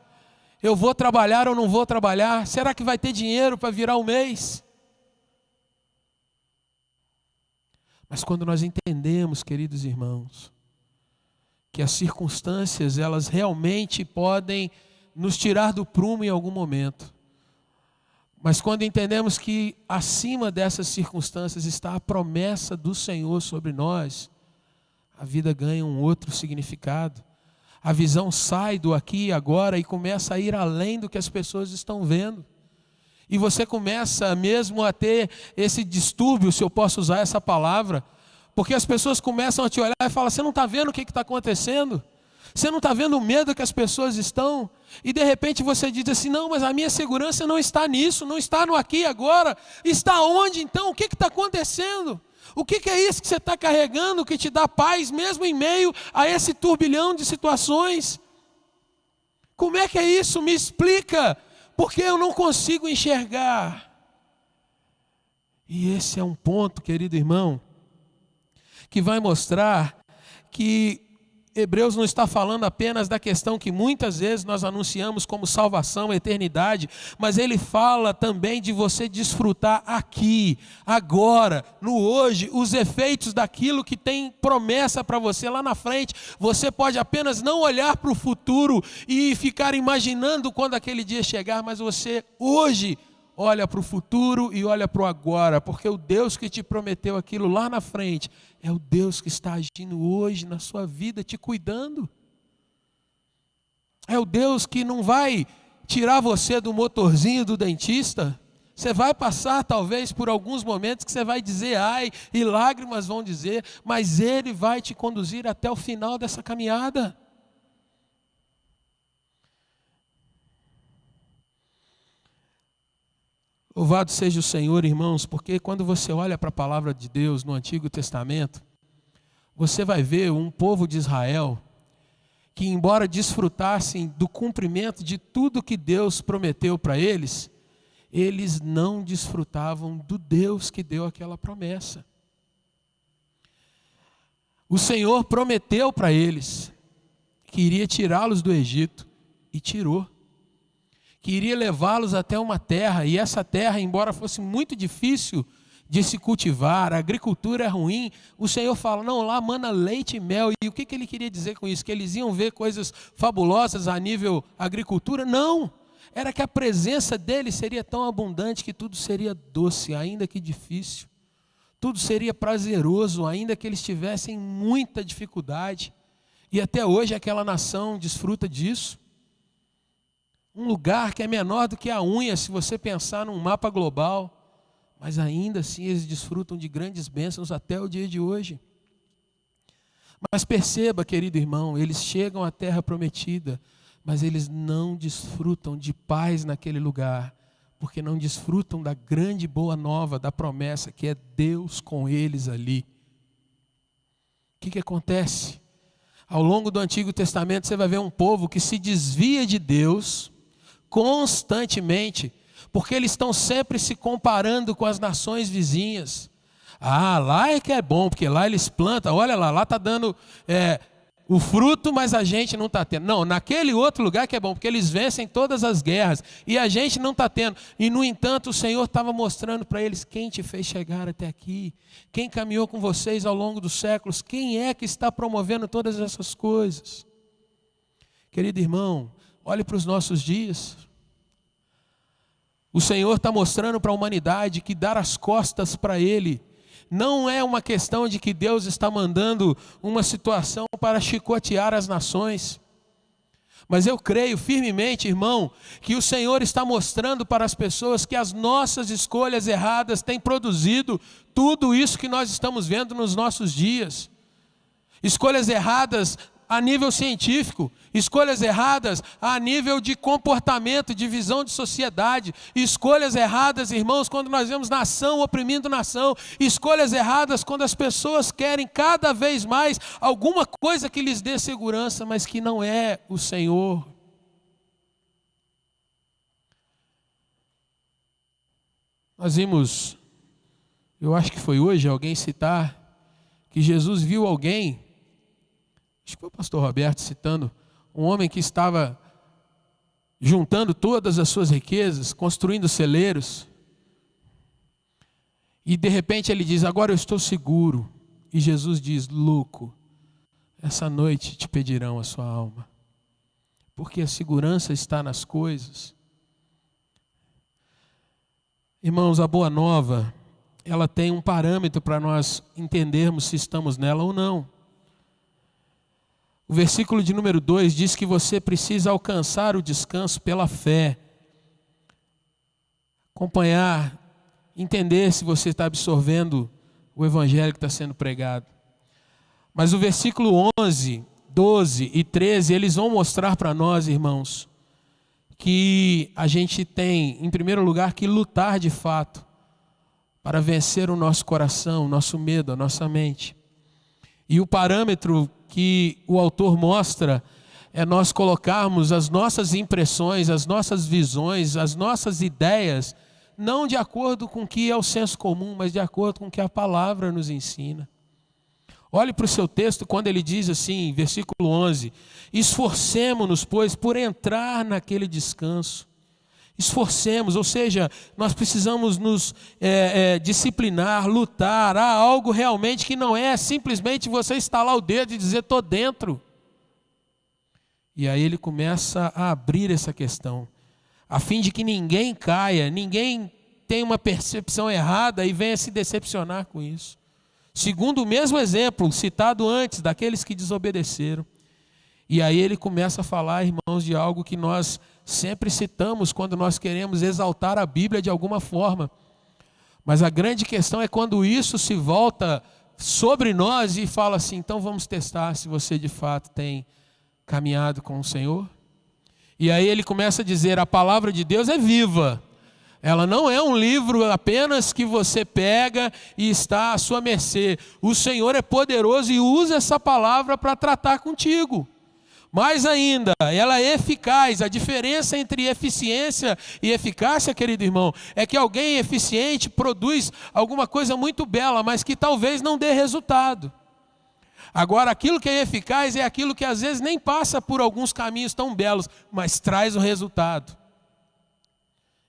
Eu vou trabalhar ou não vou trabalhar? Será que vai ter dinheiro para virar o mês? Mas quando nós entendemos, queridos irmãos, que as circunstâncias, elas realmente podem nos tirar do prumo em algum momento. Mas quando entendemos que acima dessas circunstâncias está a promessa do Senhor sobre nós, a vida ganha um outro significado. A visão sai do aqui e agora e começa a ir além do que as pessoas estão vendo. E você começa mesmo a ter esse distúrbio, se eu posso usar essa palavra, porque as pessoas começam a te olhar e falam: você não está vendo o que está acontecendo? Você não está vendo o medo que as pessoas estão? E de repente você diz assim: não, mas a minha segurança não está nisso, não está no aqui e agora. Está onde então? O que está acontecendo? O que é isso que você está carregando que te dá paz mesmo em meio a esse turbilhão de situações? Como é que é isso? Me explica. Porque eu não consigo enxergar. E esse é um ponto, querido irmão, que vai mostrar que Hebreus não está falando apenas da questão que muitas vezes nós anunciamos como salvação, eternidade, mas ele fala também de você desfrutar aqui, agora, no hoje, os efeitos daquilo que tem promessa para você lá na frente. Você pode apenas não olhar para o futuro e ficar imaginando quando aquele dia chegar, mas você hoje olha para o futuro e olha para o agora, porque o Deus que te prometeu aquilo lá na frente é o Deus que está agindo hoje na sua vida, te cuidando. É o Deus que não vai tirar você do motorzinho do dentista. Você vai passar talvez por alguns momentos que você vai dizer ai, e lágrimas vão dizer, mas Ele vai te conduzir até o final dessa caminhada. Louvado seja o Senhor, irmãos, porque quando você olha para a palavra de Deus no Antigo Testamento, você vai ver um povo de Israel que, embora desfrutassem do cumprimento de tudo que Deus prometeu para eles, eles não desfrutavam do Deus que deu aquela promessa. O Senhor prometeu para eles que iria tirá-los do Egito e tirou. Que iria levá-los até uma terra, e essa terra, embora fosse muito difícil de se cultivar, a agricultura é ruim, o Senhor fala, não, lá mana leite e mel. E o que Ele queria dizer com isso? Que eles iam ver coisas fabulosas a nível agricultura? Não, era que a presença dele seria tão abundante que tudo seria doce, ainda que difícil. Tudo seria prazeroso, ainda que eles tivessem muita dificuldade. E até hoje aquela nação desfruta disso. Um lugar que é menor do que a unha, se você pensar num mapa global, mas ainda assim eles desfrutam de grandes bênçãos até o dia de hoje. Mas perceba, querido irmão, eles chegam à terra prometida, mas eles não desfrutam de paz naquele lugar, porque não desfrutam da grande boa nova, da promessa que é Deus com eles ali. O que acontece? Ao longo do Antigo Testamento você vai ver um povo que se desvia de Deus constantemente, porque eles estão sempre se comparando com as nações vizinhas. Ah, lá é que é bom, porque lá eles plantam, olha lá está dando o fruto, mas a gente não está tendo. Não, naquele outro lugar que é bom, porque eles vencem todas as guerras, e a gente não está tendo. E no entanto o Senhor estava mostrando para eles quem te fez chegar até aqui, quem caminhou com vocês ao longo dos séculos, quem é que está promovendo todas essas coisas. Querido irmão, olhe para os nossos dias. O Senhor está mostrando para a humanidade que dar as costas para Ele não é uma questão de que Deus está mandando uma situação para chicotear as nações. Mas eu creio firmemente, irmão, que o Senhor está mostrando para as pessoas que as nossas escolhas erradas têm produzido tudo isso que nós estamos vendo nos nossos dias. Escolhas erradas a nível científico, escolhas erradas a nível de comportamento, de visão de sociedade, escolhas erradas, irmãos, quando nós vemos nação oprimindo nação, escolhas erradas quando as pessoas querem cada vez mais alguma coisa que lhes dê segurança, mas que não é o Senhor. Nós vimos, eu acho que foi hoje, alguém citar que Jesus viu alguém, acho que foi o pastor Roberto citando, um homem que estava juntando todas as suas riquezas, construindo celeiros, e de repente ele diz, agora eu estou seguro. E Jesus diz, louco, essa noite te pedirão a sua alma, porque a segurança está nas coisas. Irmãos, a boa nova, ela tem um parâmetro para nós entendermos se estamos nela ou não. O versículo de número 2 diz que você precisa alcançar o descanso pela fé. Acompanhar, entender se você está absorvendo o evangelho que está sendo pregado. Mas o versículo 11, 12 e 13, eles vão mostrar para nós, irmãos, que a gente tem, em primeiro lugar, que lutar de fato para vencer o nosso coração, o nosso medo, a nossa mente. E o parâmetro que o autor mostra é nós colocarmos as nossas impressões, as nossas visões, as nossas ideias, não de acordo com o que é o senso comum, mas de acordo com o que a palavra nos ensina. Olhe para o seu texto quando ele diz assim, versículo 11: esforcemo-nos, pois, por entrar naquele descanso. Esforcemos, ou seja, nós precisamos nos disciplinar, lutar. Há algo realmente que não é simplesmente você estalar o dedo e dizer estou dentro. E aí ele começa a abrir essa questão, a fim de que ninguém caia, ninguém tenha uma percepção errada e venha se decepcionar com isso. Segundo o mesmo exemplo citado antes, daqueles que desobedeceram. E aí ele começa a falar, irmãos, de algo que nós sempre citamos quando nós queremos exaltar a Bíblia de alguma forma. Mas a grande questão é quando isso se volta sobre nós e fala assim, então vamos testar se você de fato tem caminhado com o Senhor. E aí ele começa a dizer, a palavra de Deus é viva. Ela não é um livro apenas que você pega e está à sua mercê. O Senhor é poderoso e usa essa palavra para tratar contigo. Mais ainda, ela é eficaz. A diferença entre eficiência e eficácia, querido irmão, é que alguém eficiente produz alguma coisa muito bela, mas que talvez não dê resultado. Agora, aquilo que é eficaz é aquilo que às vezes nem passa por alguns caminhos tão belos, mas traz o resultado.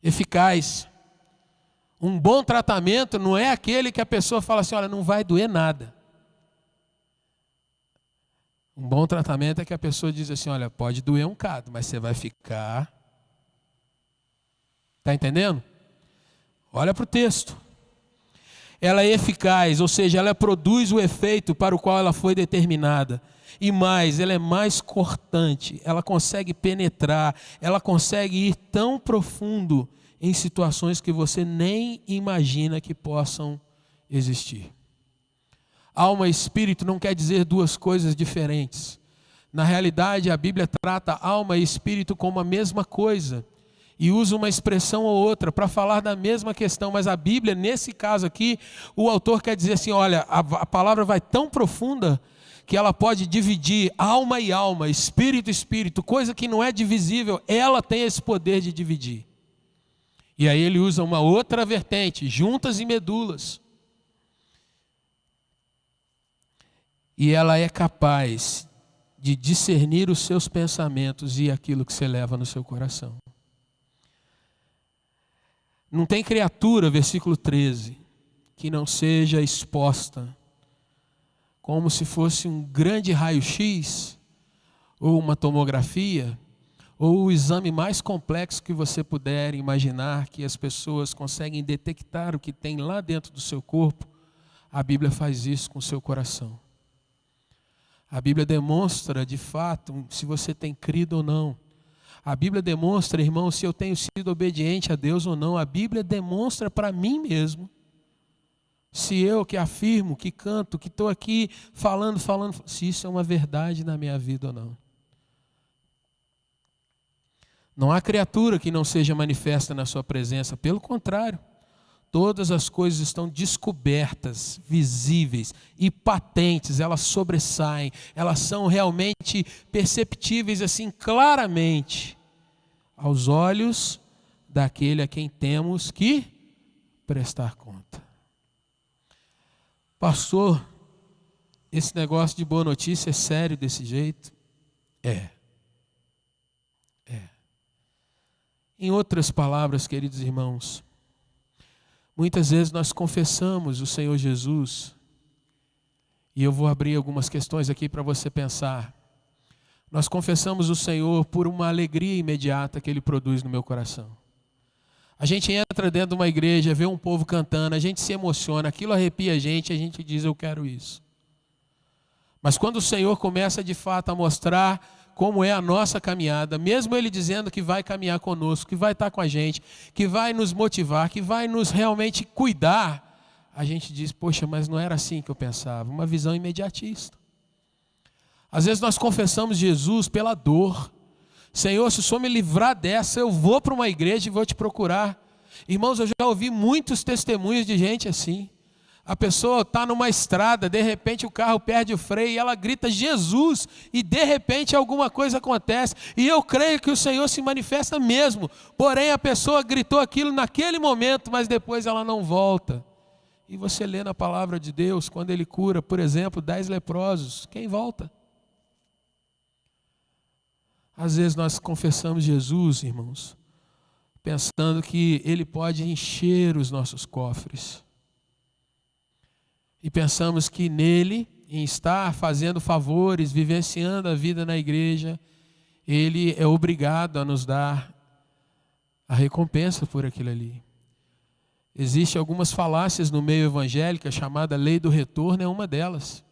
Eficaz. Um bom tratamento não é aquele que a pessoa fala assim, olha, não vai doer nada. Um bom tratamento é que a pessoa diz assim, olha, pode doer um bocado, mas você vai ficar. Está entendendo? Olha para o texto. Ela é eficaz, ou seja, ela produz o efeito para o qual ela foi determinada. E mais, ela é mais cortante, ela consegue penetrar, ela consegue ir tão profundo em situações que você nem imagina que possam existir. Alma e espírito não quer dizer duas coisas diferentes. Na realidade, a Bíblia trata alma e espírito como a mesma coisa e usa uma expressão ou outra para falar da mesma questão, mas a Bíblia, nesse caso aqui, o autor quer dizer assim, olha, a palavra vai tão profunda que ela pode dividir alma e alma, espírito e espírito, coisa que não é divisível, ela tem esse poder de dividir. E aí ele usa uma outra vertente, juntas e medulas. E ela é capaz de discernir os seus pensamentos e aquilo que você leva no seu coração. Não tem criatura, versículo 13, que não seja exposta, como se fosse um grande raio-x, ou uma tomografia, ou o exame mais complexo que você puder imaginar, que as pessoas conseguem detectar o que tem lá dentro do seu corpo. A Bíblia faz isso com o seu coração. A Bíblia demonstra, de fato, se você tem crido ou não. A Bíblia demonstra, irmão, se eu tenho sido obediente a Deus ou não. A Bíblia demonstra para mim mesmo. Se eu que afirmo, que canto, que estou aqui falando, se isso é uma verdade na minha vida ou não. Não há criatura que não seja manifesta na sua presença. Pelo contrário. Todas as coisas estão descobertas, visíveis e patentes, elas sobressaem, elas são realmente perceptíveis assim claramente aos olhos daquele a quem temos que prestar conta. Pastor, esse negócio de boa notícia é sério desse jeito? É. Em outras palavras, queridos irmãos, muitas vezes nós confessamos o Senhor Jesus, e eu vou abrir algumas questões aqui para você pensar. Nós confessamos o Senhor por uma alegria imediata que Ele produz no meu coração. A gente entra dentro de uma igreja, vê um povo cantando, a gente se emociona, aquilo arrepia a gente diz, eu quero isso. Mas quando o Senhor começa de fato a mostrar como é a nossa caminhada, mesmo Ele dizendo que vai caminhar conosco, que vai estar com a gente, que vai nos motivar, que vai nos realmente cuidar, a gente diz, poxa, mas não era assim que eu pensava, uma visão imediatista. Às vezes nós confessamos Jesus pela dor. Senhor, se o Senhor me livrar dessa, eu vou para uma igreja e vou te procurar. Irmãos, eu já ouvi muitos testemunhos de gente assim. A pessoa está numa estrada, de repente o carro perde o freio e ela grita Jesus e de repente alguma coisa acontece. E eu creio que o Senhor se manifesta mesmo. Porém a pessoa gritou aquilo naquele momento, mas depois ela não volta. E você lê na palavra de Deus, quando ele cura, por exemplo, 10 leprosos, quem volta? Às vezes nós confessamos Jesus, irmãos, pensando que ele pode encher os nossos cofres. E pensamos que nele, em estar fazendo favores, vivenciando a vida na igreja, ele é obrigado a nos dar a recompensa por aquilo ali. Existem algumas falácias no meio evangélico, a chamada lei do retorno é uma delas.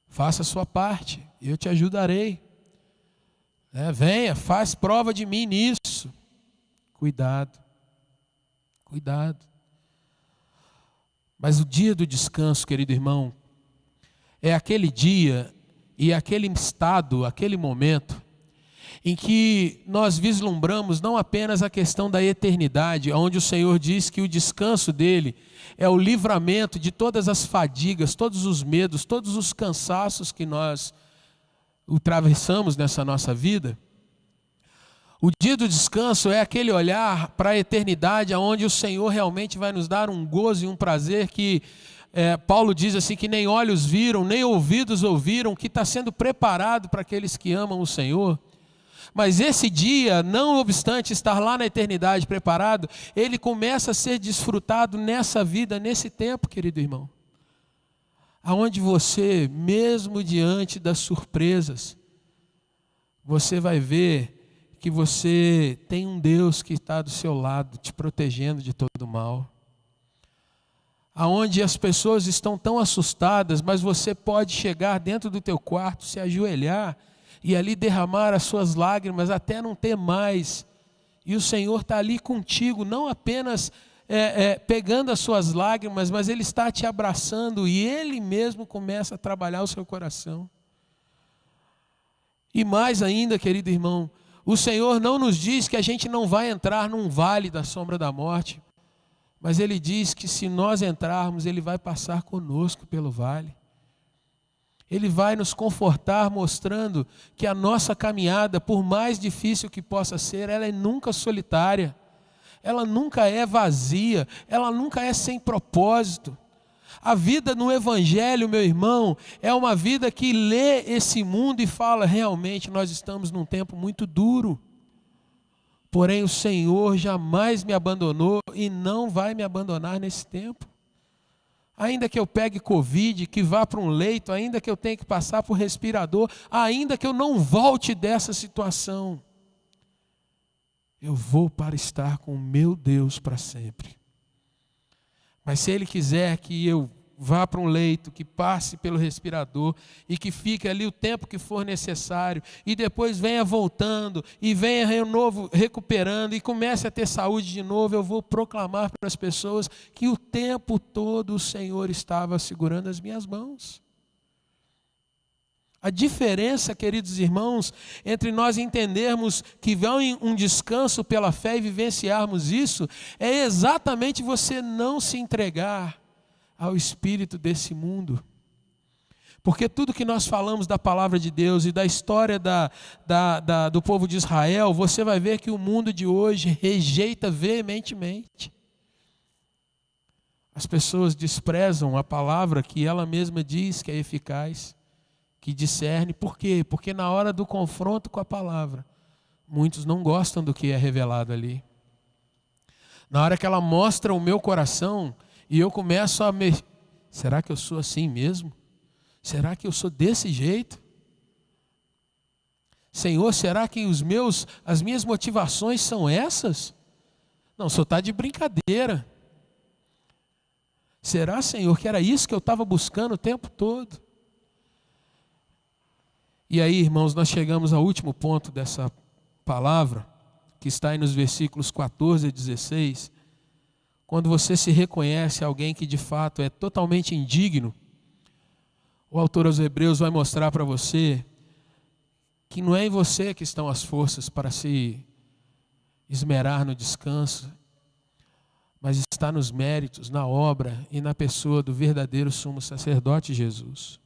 Faça a sua parte, eu te ajudarei. Venha, faz prova de mim nisso. Cuidado, cuidado. Mas o dia do descanso, querido irmão, é aquele dia e aquele estado, aquele momento em que nós vislumbramos não apenas a questão da eternidade, onde o Senhor diz que o descanso dele é o livramento de todas as fadigas, todos os medos, todos os cansaços que nós atravessamos nessa nossa vida. O dia do descanso é aquele olhar para a eternidade, onde o Senhor realmente vai nos dar um gozo e um prazer que Paulo diz assim, que nem olhos viram, nem ouvidos ouviram, que está sendo preparado para aqueles que amam o Senhor. Mas esse dia, não obstante estar lá na eternidade preparado, ele começa a ser desfrutado nessa vida, nesse tempo, querido irmão. Aonde você, mesmo diante das surpresas, você vai ver que você tem um Deus que está do seu lado, te protegendo de todo mal. Aonde as pessoas estão tão assustadas, mas você pode chegar dentro do teu quarto, se ajoelhar e ali derramar as suas lágrimas até não ter mais. E o Senhor está ali contigo, não apenas pegando as suas lágrimas, mas Ele está te abraçando e Ele mesmo começa a trabalhar o seu coração. E mais ainda, querido irmão, o Senhor não nos diz que a gente não vai entrar num vale da sombra da morte, mas Ele diz que se nós entrarmos, Ele vai passar conosco pelo vale. Ele vai nos confortar, mostrando que a nossa caminhada, por mais difícil que possa ser, ela é nunca solitária, ela nunca é vazia, ela nunca é sem propósito. A vida no Evangelho, meu irmão, é uma vida que lê esse mundo e fala, realmente nós estamos num tempo muito duro. Porém o Senhor jamais me abandonou e não vai me abandonar nesse tempo. Ainda que eu pegue Covid, que vá para um leito, ainda que eu tenha que passar por respirador, ainda que eu não volte dessa situação, eu vou para estar com o meu Deus para sempre. Mas se Ele quiser que eu vá para um leito, que passe pelo respirador e que fique ali o tempo que for necessário e depois venha voltando e venha de novo recuperando e comece a ter saúde de novo, eu vou proclamar para as pessoas que o tempo todo o Senhor estava segurando as minhas mãos. A diferença, queridos irmãos, entre nós entendermos que vem um descanso pela fé e vivenciarmos isso, é exatamente você não se entregar ao espírito desse mundo. Porque tudo que nós falamos da palavra de Deus e da história do povo de Israel, você vai ver que o mundo de hoje rejeita veementemente. As pessoas desprezam a palavra que ela mesma diz que é eficaz, que discerne. Por quê? Porque na hora do confronto com a palavra, muitos não gostam do que é revelado ali. Na hora que ela mostra o meu coração, e eu começo a será que eu sou assim mesmo? Será que eu sou desse jeito? Senhor, será que as minhas motivações são essas? Não, o Senhor está de brincadeira. Será, Senhor, que era isso que eu estava buscando o tempo todo? E aí, irmãos, nós chegamos ao último ponto dessa palavra, que está aí nos versículos 14 e 16. Quando você se reconhece alguém que de fato é totalmente indigno, o autor aos Hebreus vai mostrar para você que não é em você que estão as forças para se esmerar no descanso, mas está nos méritos, na obra e na pessoa do verdadeiro sumo sacerdote Jesus.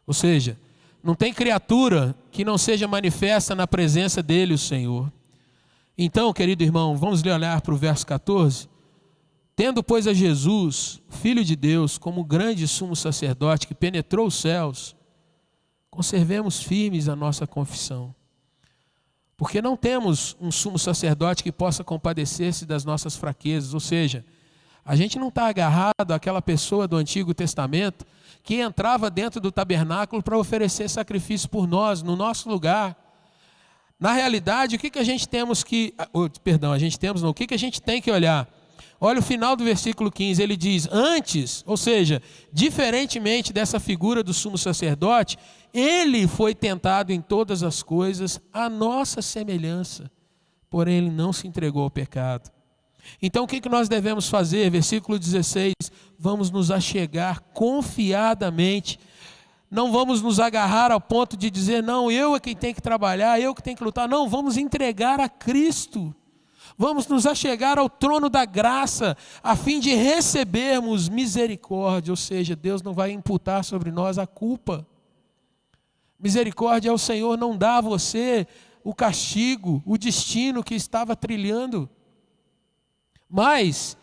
Ou seja, não tem criatura que não seja manifesta na presença dele, o Senhor. Então, querido irmão, vamos olhar para o verso 14. Tendo, pois, a Jesus, Filho de Deus, como grande sumo sacerdote que penetrou os céus, conservemos firmes a nossa confissão. Porque não temos um sumo sacerdote que possa compadecer-se das nossas fraquezas, ou seja, a gente não está agarrado àquela pessoa do Antigo Testamento que entrava dentro do tabernáculo para oferecer sacrifício por nós, no nosso lugar. Na realidade, o que a gente temos que... o que a gente tem que olhar? Olha o final do versículo 15, ele diz, antes, ou seja, diferentemente dessa figura do sumo sacerdote, ele foi tentado em todas as coisas, à nossa semelhança, porém ele não se entregou ao pecado. Então o que nós devemos fazer? Versículo 16, vamos nos achegar confiadamente, não vamos nos agarrar ao ponto de dizer, não, eu é quem tem que trabalhar, eu que tenho que lutar, não, vamos entregar a Cristo. Vamos nos achegar ao trono da graça, a fim de recebermos misericórdia, ou seja, Deus não vai imputar sobre nós a culpa. Misericórdia é o Senhor não dar a você o castigo, o destino que estava trilhando. Mas,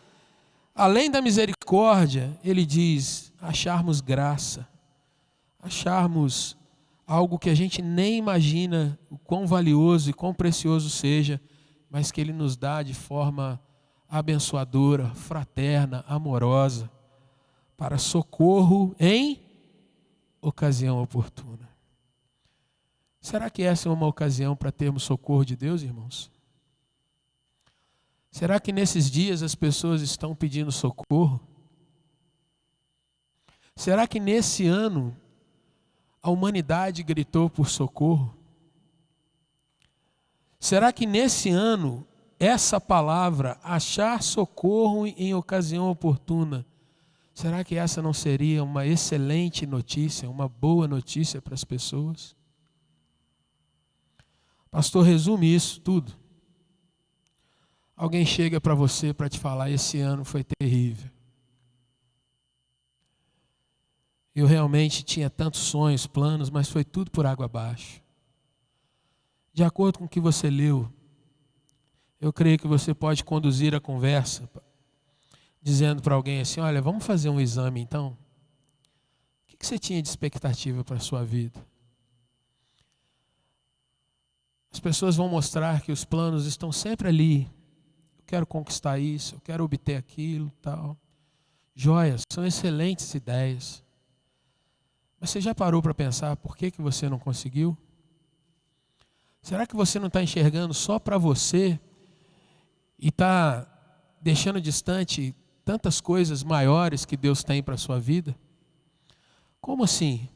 além da misericórdia, ele diz, acharmos graça, acharmos algo que a gente nem imagina o quão valioso e quão precioso seja, mas que ele nos dá de forma abençoadora, fraterna, amorosa, para socorro em ocasião oportuna. Será que essa é uma ocasião para termos socorro de Deus, irmãos? Será que nesses dias as pessoas estão pedindo socorro? Será que nesse ano a humanidade gritou por socorro? Será que nesse ano, essa palavra, achar socorro em ocasião oportuna, será que essa não seria uma excelente notícia, uma boa notícia para as pessoas? Pastor, resume isso tudo. Alguém chega para você para te falar, esse ano foi terrível. Eu realmente tinha tantos sonhos, planos, mas foi tudo por água abaixo. De acordo com o que você leu, eu creio que você pode conduzir a conversa, dizendo para alguém assim, olha, vamos fazer um exame então? O que você tinha de expectativa para a sua vida? As pessoas vão mostrar que os planos estão sempre ali. Eu quero conquistar isso, eu quero obter aquilo, tal. Joias, são excelentes ideias. Mas você já parou para pensar por que você não conseguiu? Será que você não está enxergando só para você e está deixando distante tantas coisas maiores que Deus tem para a sua vida? Como assim?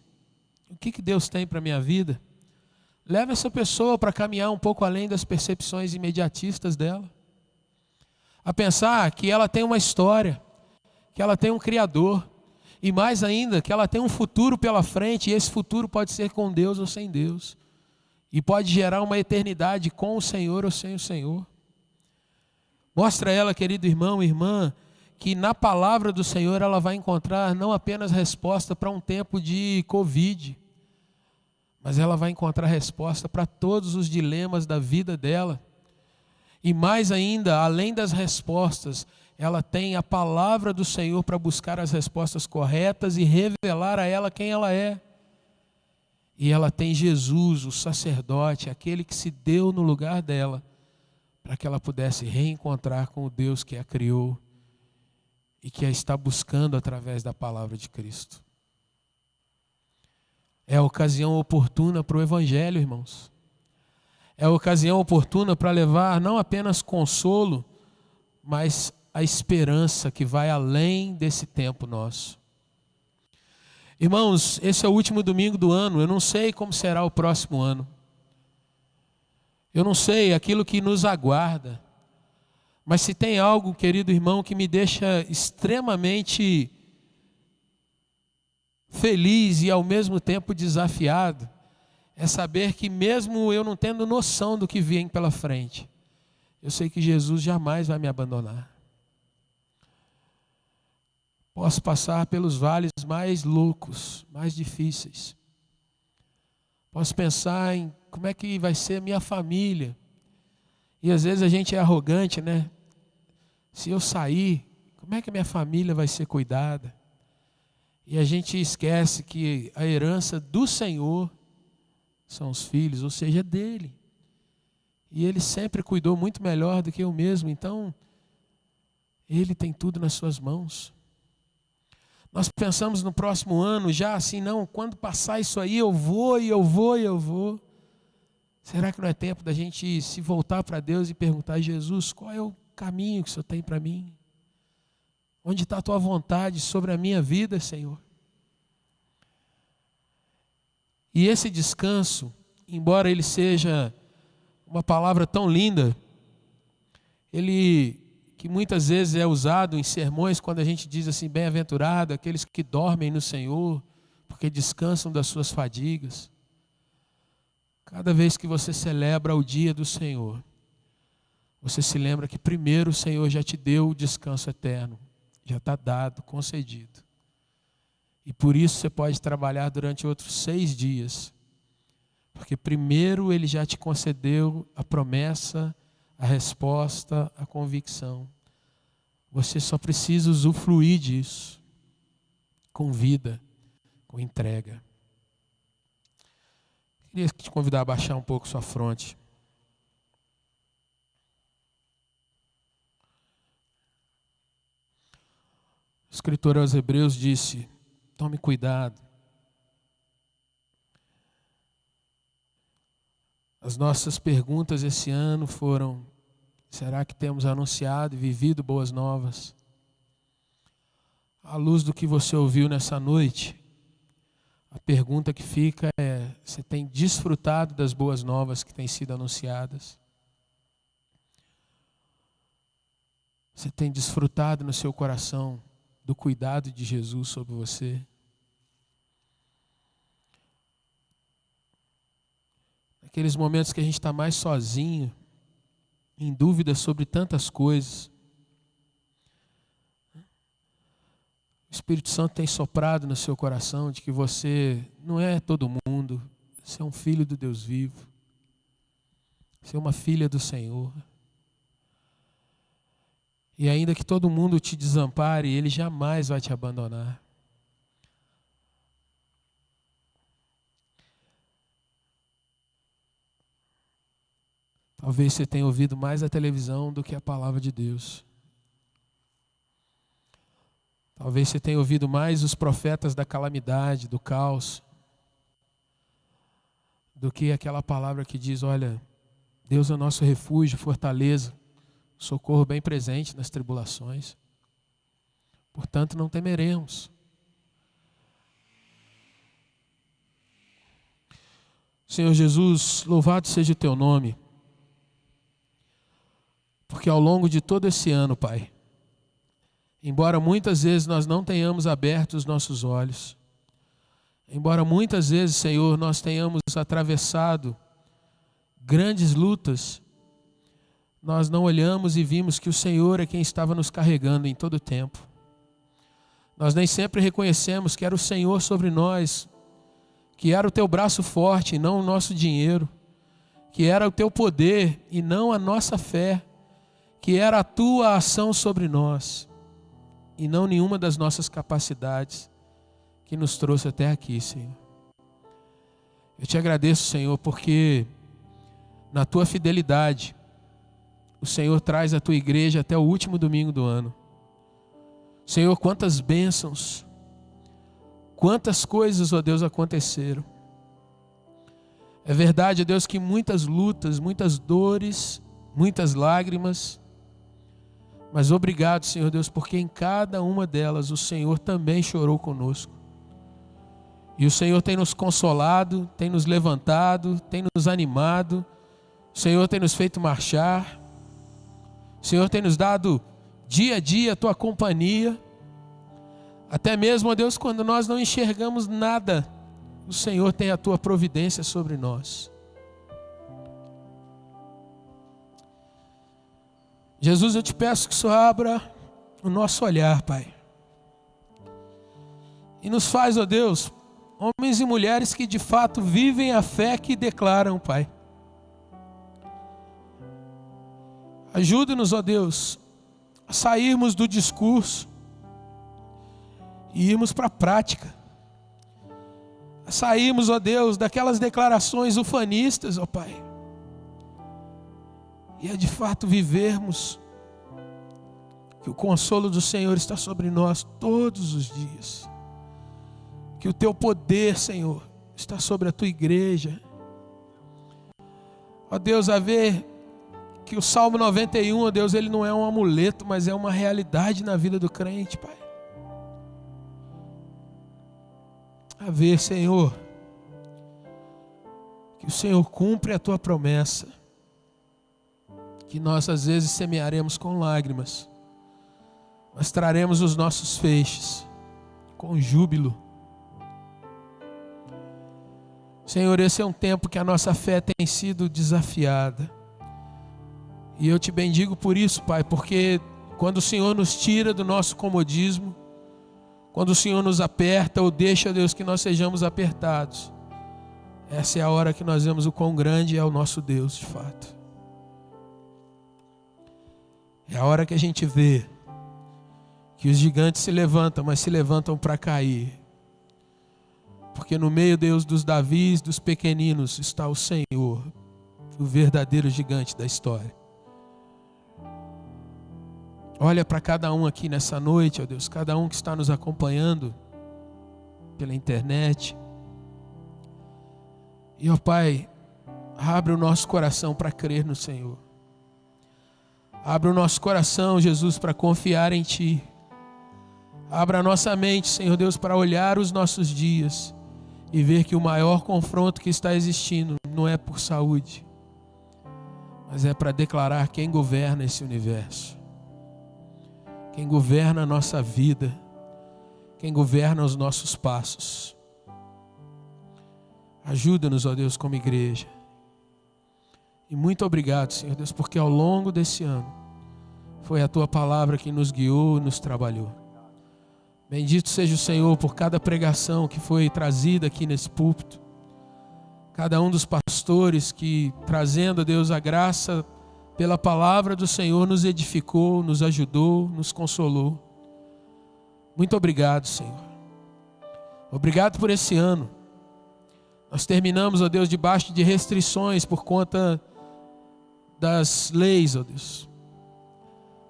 O que Deus tem para a minha vida? Leva essa pessoa para caminhar um pouco além das percepções imediatistas dela. A pensar que ela tem uma história, que ela tem um Criador, e mais ainda, que ela tem um futuro pela frente, e esse futuro pode ser com Deus ou sem Deus. E pode gerar uma eternidade com o Senhor ou sem o Senhor. Mostra a ela, querido irmão, irmã, que na palavra do Senhor ela vai encontrar não apenas resposta para um tempo de Covid, mas ela vai encontrar resposta para todos os dilemas da vida dela. E mais ainda, além das respostas, ela tem a palavra do Senhor para buscar as respostas corretas e revelar a ela quem ela é. E ela tem Jesus, o sacerdote, aquele que se deu no lugar dela, para que ela pudesse reencontrar com o Deus que a criou e que a está buscando através da palavra de Cristo. É a ocasião oportuna para o Evangelho, irmãos. É a ocasião oportuna para levar não apenas consolo, mas a esperança que vai além desse tempo nosso. Irmãos, esse é o último domingo do ano, eu não sei como será o próximo ano. Eu não sei aquilo que nos aguarda. Mas se tem algo, querido irmão, que me deixa extremamente feliz e ao mesmo tempo desafiado, é saber que mesmo eu não tendo noção do que vem pela frente, eu sei que Jesus jamais vai me abandonar. Posso passar pelos vales mais loucos, mais difíceis. Posso pensar em como é que vai ser a minha família. E às vezes a gente é arrogante, né? Se eu sair, Como é que a minha família vai ser cuidada? E a gente esquece que a herança do Senhor são os filhos, ou seja, dele. E ele sempre cuidou muito melhor do que eu mesmo, então ele tem tudo nas suas mãos. Nós pensamos no próximo ano já assim, não, quando passar isso aí eu vou. Será que não é tempo da gente se voltar para Deus e perguntar: Jesus, qual é o caminho que o Senhor tem para mim? Onde está a tua vontade sobre a minha vida, Senhor? E esse descanso, embora ele seja uma palavra tão linda, ele que muitas vezes é usado em sermões quando a gente diz assim: bem-aventurado aqueles que dormem no Senhor, porque descansam das suas fadigas. Cada vez que você celebra o dia do Senhor, você se lembra que primeiro o Senhor já te deu o descanso eterno, já está dado, concedido. E por isso você pode trabalhar durante outros 6 dias, porque primeiro Ele já te concedeu a promessa, a resposta, a convicção. Você só precisa usufruir disso, com vida, com entrega. Queria te convidar a baixar um pouco sua fronte. O escritor aos Hebreus disse: tome cuidado. As nossas perguntas esse ano foram: será que temos anunciado e vivido boas novas? À luz do que você ouviu nessa noite, a pergunta que fica é: você tem desfrutado das boas novas que têm sido anunciadas? Você tem desfrutado no seu coração do cuidado de Jesus sobre você? Naqueles momentos que a gente está mais sozinho, em dúvida sobre tantas coisas, o Espírito Santo tem soprado no seu coração de que você não é todo mundo, você é um filho do Deus vivo, você é uma filha do Senhor. E ainda que todo mundo te desampare, Ele jamais vai te abandonar. Talvez você tenha ouvido mais a televisão do que a palavra de Deus. Talvez você tenha ouvido mais os profetas da calamidade, do caos, do que aquela palavra que diz: olha, Deus é o nosso refúgio, fortaleza, socorro bem presente nas tribulações. Portanto, não temeremos. Senhor Jesus, louvado seja o teu nome, porque ao longo de todo esse ano, Pai, embora muitas vezes nós não tenhamos aberto os nossos olhos, embora muitas vezes, Senhor, nós tenhamos atravessado grandes lutas, nós não olhamos e vimos que o Senhor é quem estava nos carregando em todo o tempo. Nós nem sempre reconhecemos que era o Senhor sobre nós, que era o teu braço forte e não o nosso dinheiro, que era o teu poder e não a nossa fé, que era a tua ação sobre nós e não nenhuma das nossas capacidades que nos trouxe até aqui, Senhor. Eu te agradeço, Senhor, porque na tua fidelidade o Senhor traz a tua igreja até o último domingo do ano. Senhor, quantas bênçãos, quantas coisas, ó Deus, aconteceram. É verdade, ó Deus, que muitas lutas, muitas dores, muitas lágrimas, mas obrigado, Senhor Deus, porque em cada uma delas o Senhor também chorou conosco. E o Senhor tem nos consolado, tem nos levantado, tem nos animado, o Senhor tem nos feito marchar, o Senhor tem nos dado dia a dia a tua companhia, até mesmo, ó Deus, quando nós não enxergamos nada, o Senhor tem a tua providência sobre nós. Jesus, eu te peço que o Senhor abra o nosso olhar, Pai, e nos faz, ó Deus, homens e mulheres que de fato vivem a fé que declaram, Pai. Ajude-nos, ó Deus, a sairmos do discurso e irmos para a prática. A sairmos, ó Deus, daquelas declarações ufanistas, ó Pai. E a de fato vivermos que o consolo do Senhor está sobre nós todos os dias. Que o Teu poder, Senhor, está sobre a Tua igreja. Ó Deus, a ver que o Salmo 91, ó Deus, ele não é um amuleto, mas é uma realidade na vida do crente, Pai. A ver, Senhor, que o Senhor cumpre a Tua promessa, que nós às vezes semearemos com lágrimas, mas traremos os nossos feixes com júbilo. Senhor, esse é um tempo que a nossa fé tem sido desafiada. E eu te bendigo por isso, Pai, porque quando o Senhor nos tira do nosso comodismo, quando o Senhor nos aperta ou deixa, Deus, que nós sejamos apertados, essa é a hora que nós vemos o quão grande é o nosso Deus, de fato. É a hora que a gente vê que os gigantes se levantam, mas se levantam para cair. Porque no meio, Deus, dos Davis, dos pequeninos, está o Senhor, o verdadeiro gigante da história. Olha para cada um aqui nessa noite, ó Deus, cada um que está nos acompanhando pela internet. E, ó Pai, abre o nosso coração para crer no Senhor. Abre o nosso coração, Jesus, para confiar em Ti. Abra a nossa mente, Senhor Deus, para olhar os nossos dias e ver que o maior confronto que está existindo não é por saúde, mas é para declarar quem governa esse universo, quem governa a nossa vida, quem governa os nossos passos. Ajuda-nos, ó Deus, como igreja. E muito obrigado, Senhor Deus, porque ao longo desse ano foi a Tua palavra que nos guiou e nos trabalhou. Bendito seja o Senhor por cada pregação que foi trazida aqui nesse púlpito. Cada um dos pastores que, trazendo a Deus a graça pela palavra do Senhor, nos edificou, nos ajudou, nos consolou. Muito obrigado, Senhor. Obrigado por esse ano. Nós terminamos, ó Deus, debaixo de restrições por conta das leis, ó Deus.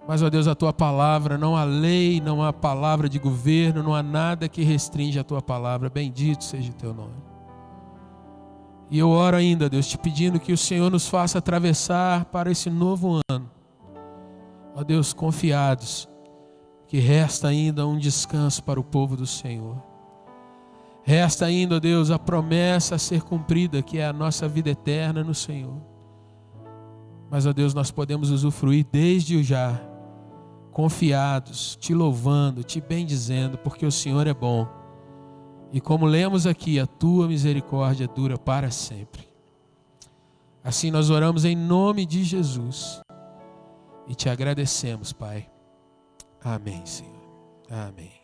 Mas, ó Deus, a Tua palavra, não há lei, não há palavra de governo, não há nada que restringe a Tua palavra. Bendito seja o Teu nome. E eu oro ainda, Deus, te pedindo que o Senhor nos faça atravessar para esse novo ano. Ó Deus, confiados que resta ainda um descanso para o povo do Senhor. Resta ainda, ó Deus, a promessa a ser cumprida, que é a nossa vida eterna no Senhor. Mas, ó Deus, nós podemos usufruir desde o já, confiados, Te louvando, Te bendizendo, porque o Senhor é bom. E como lemos aqui, a Tua misericórdia dura para sempre. Assim nós oramos em nome de Jesus e Te agradecemos, Pai. Amém, Senhor. Amém.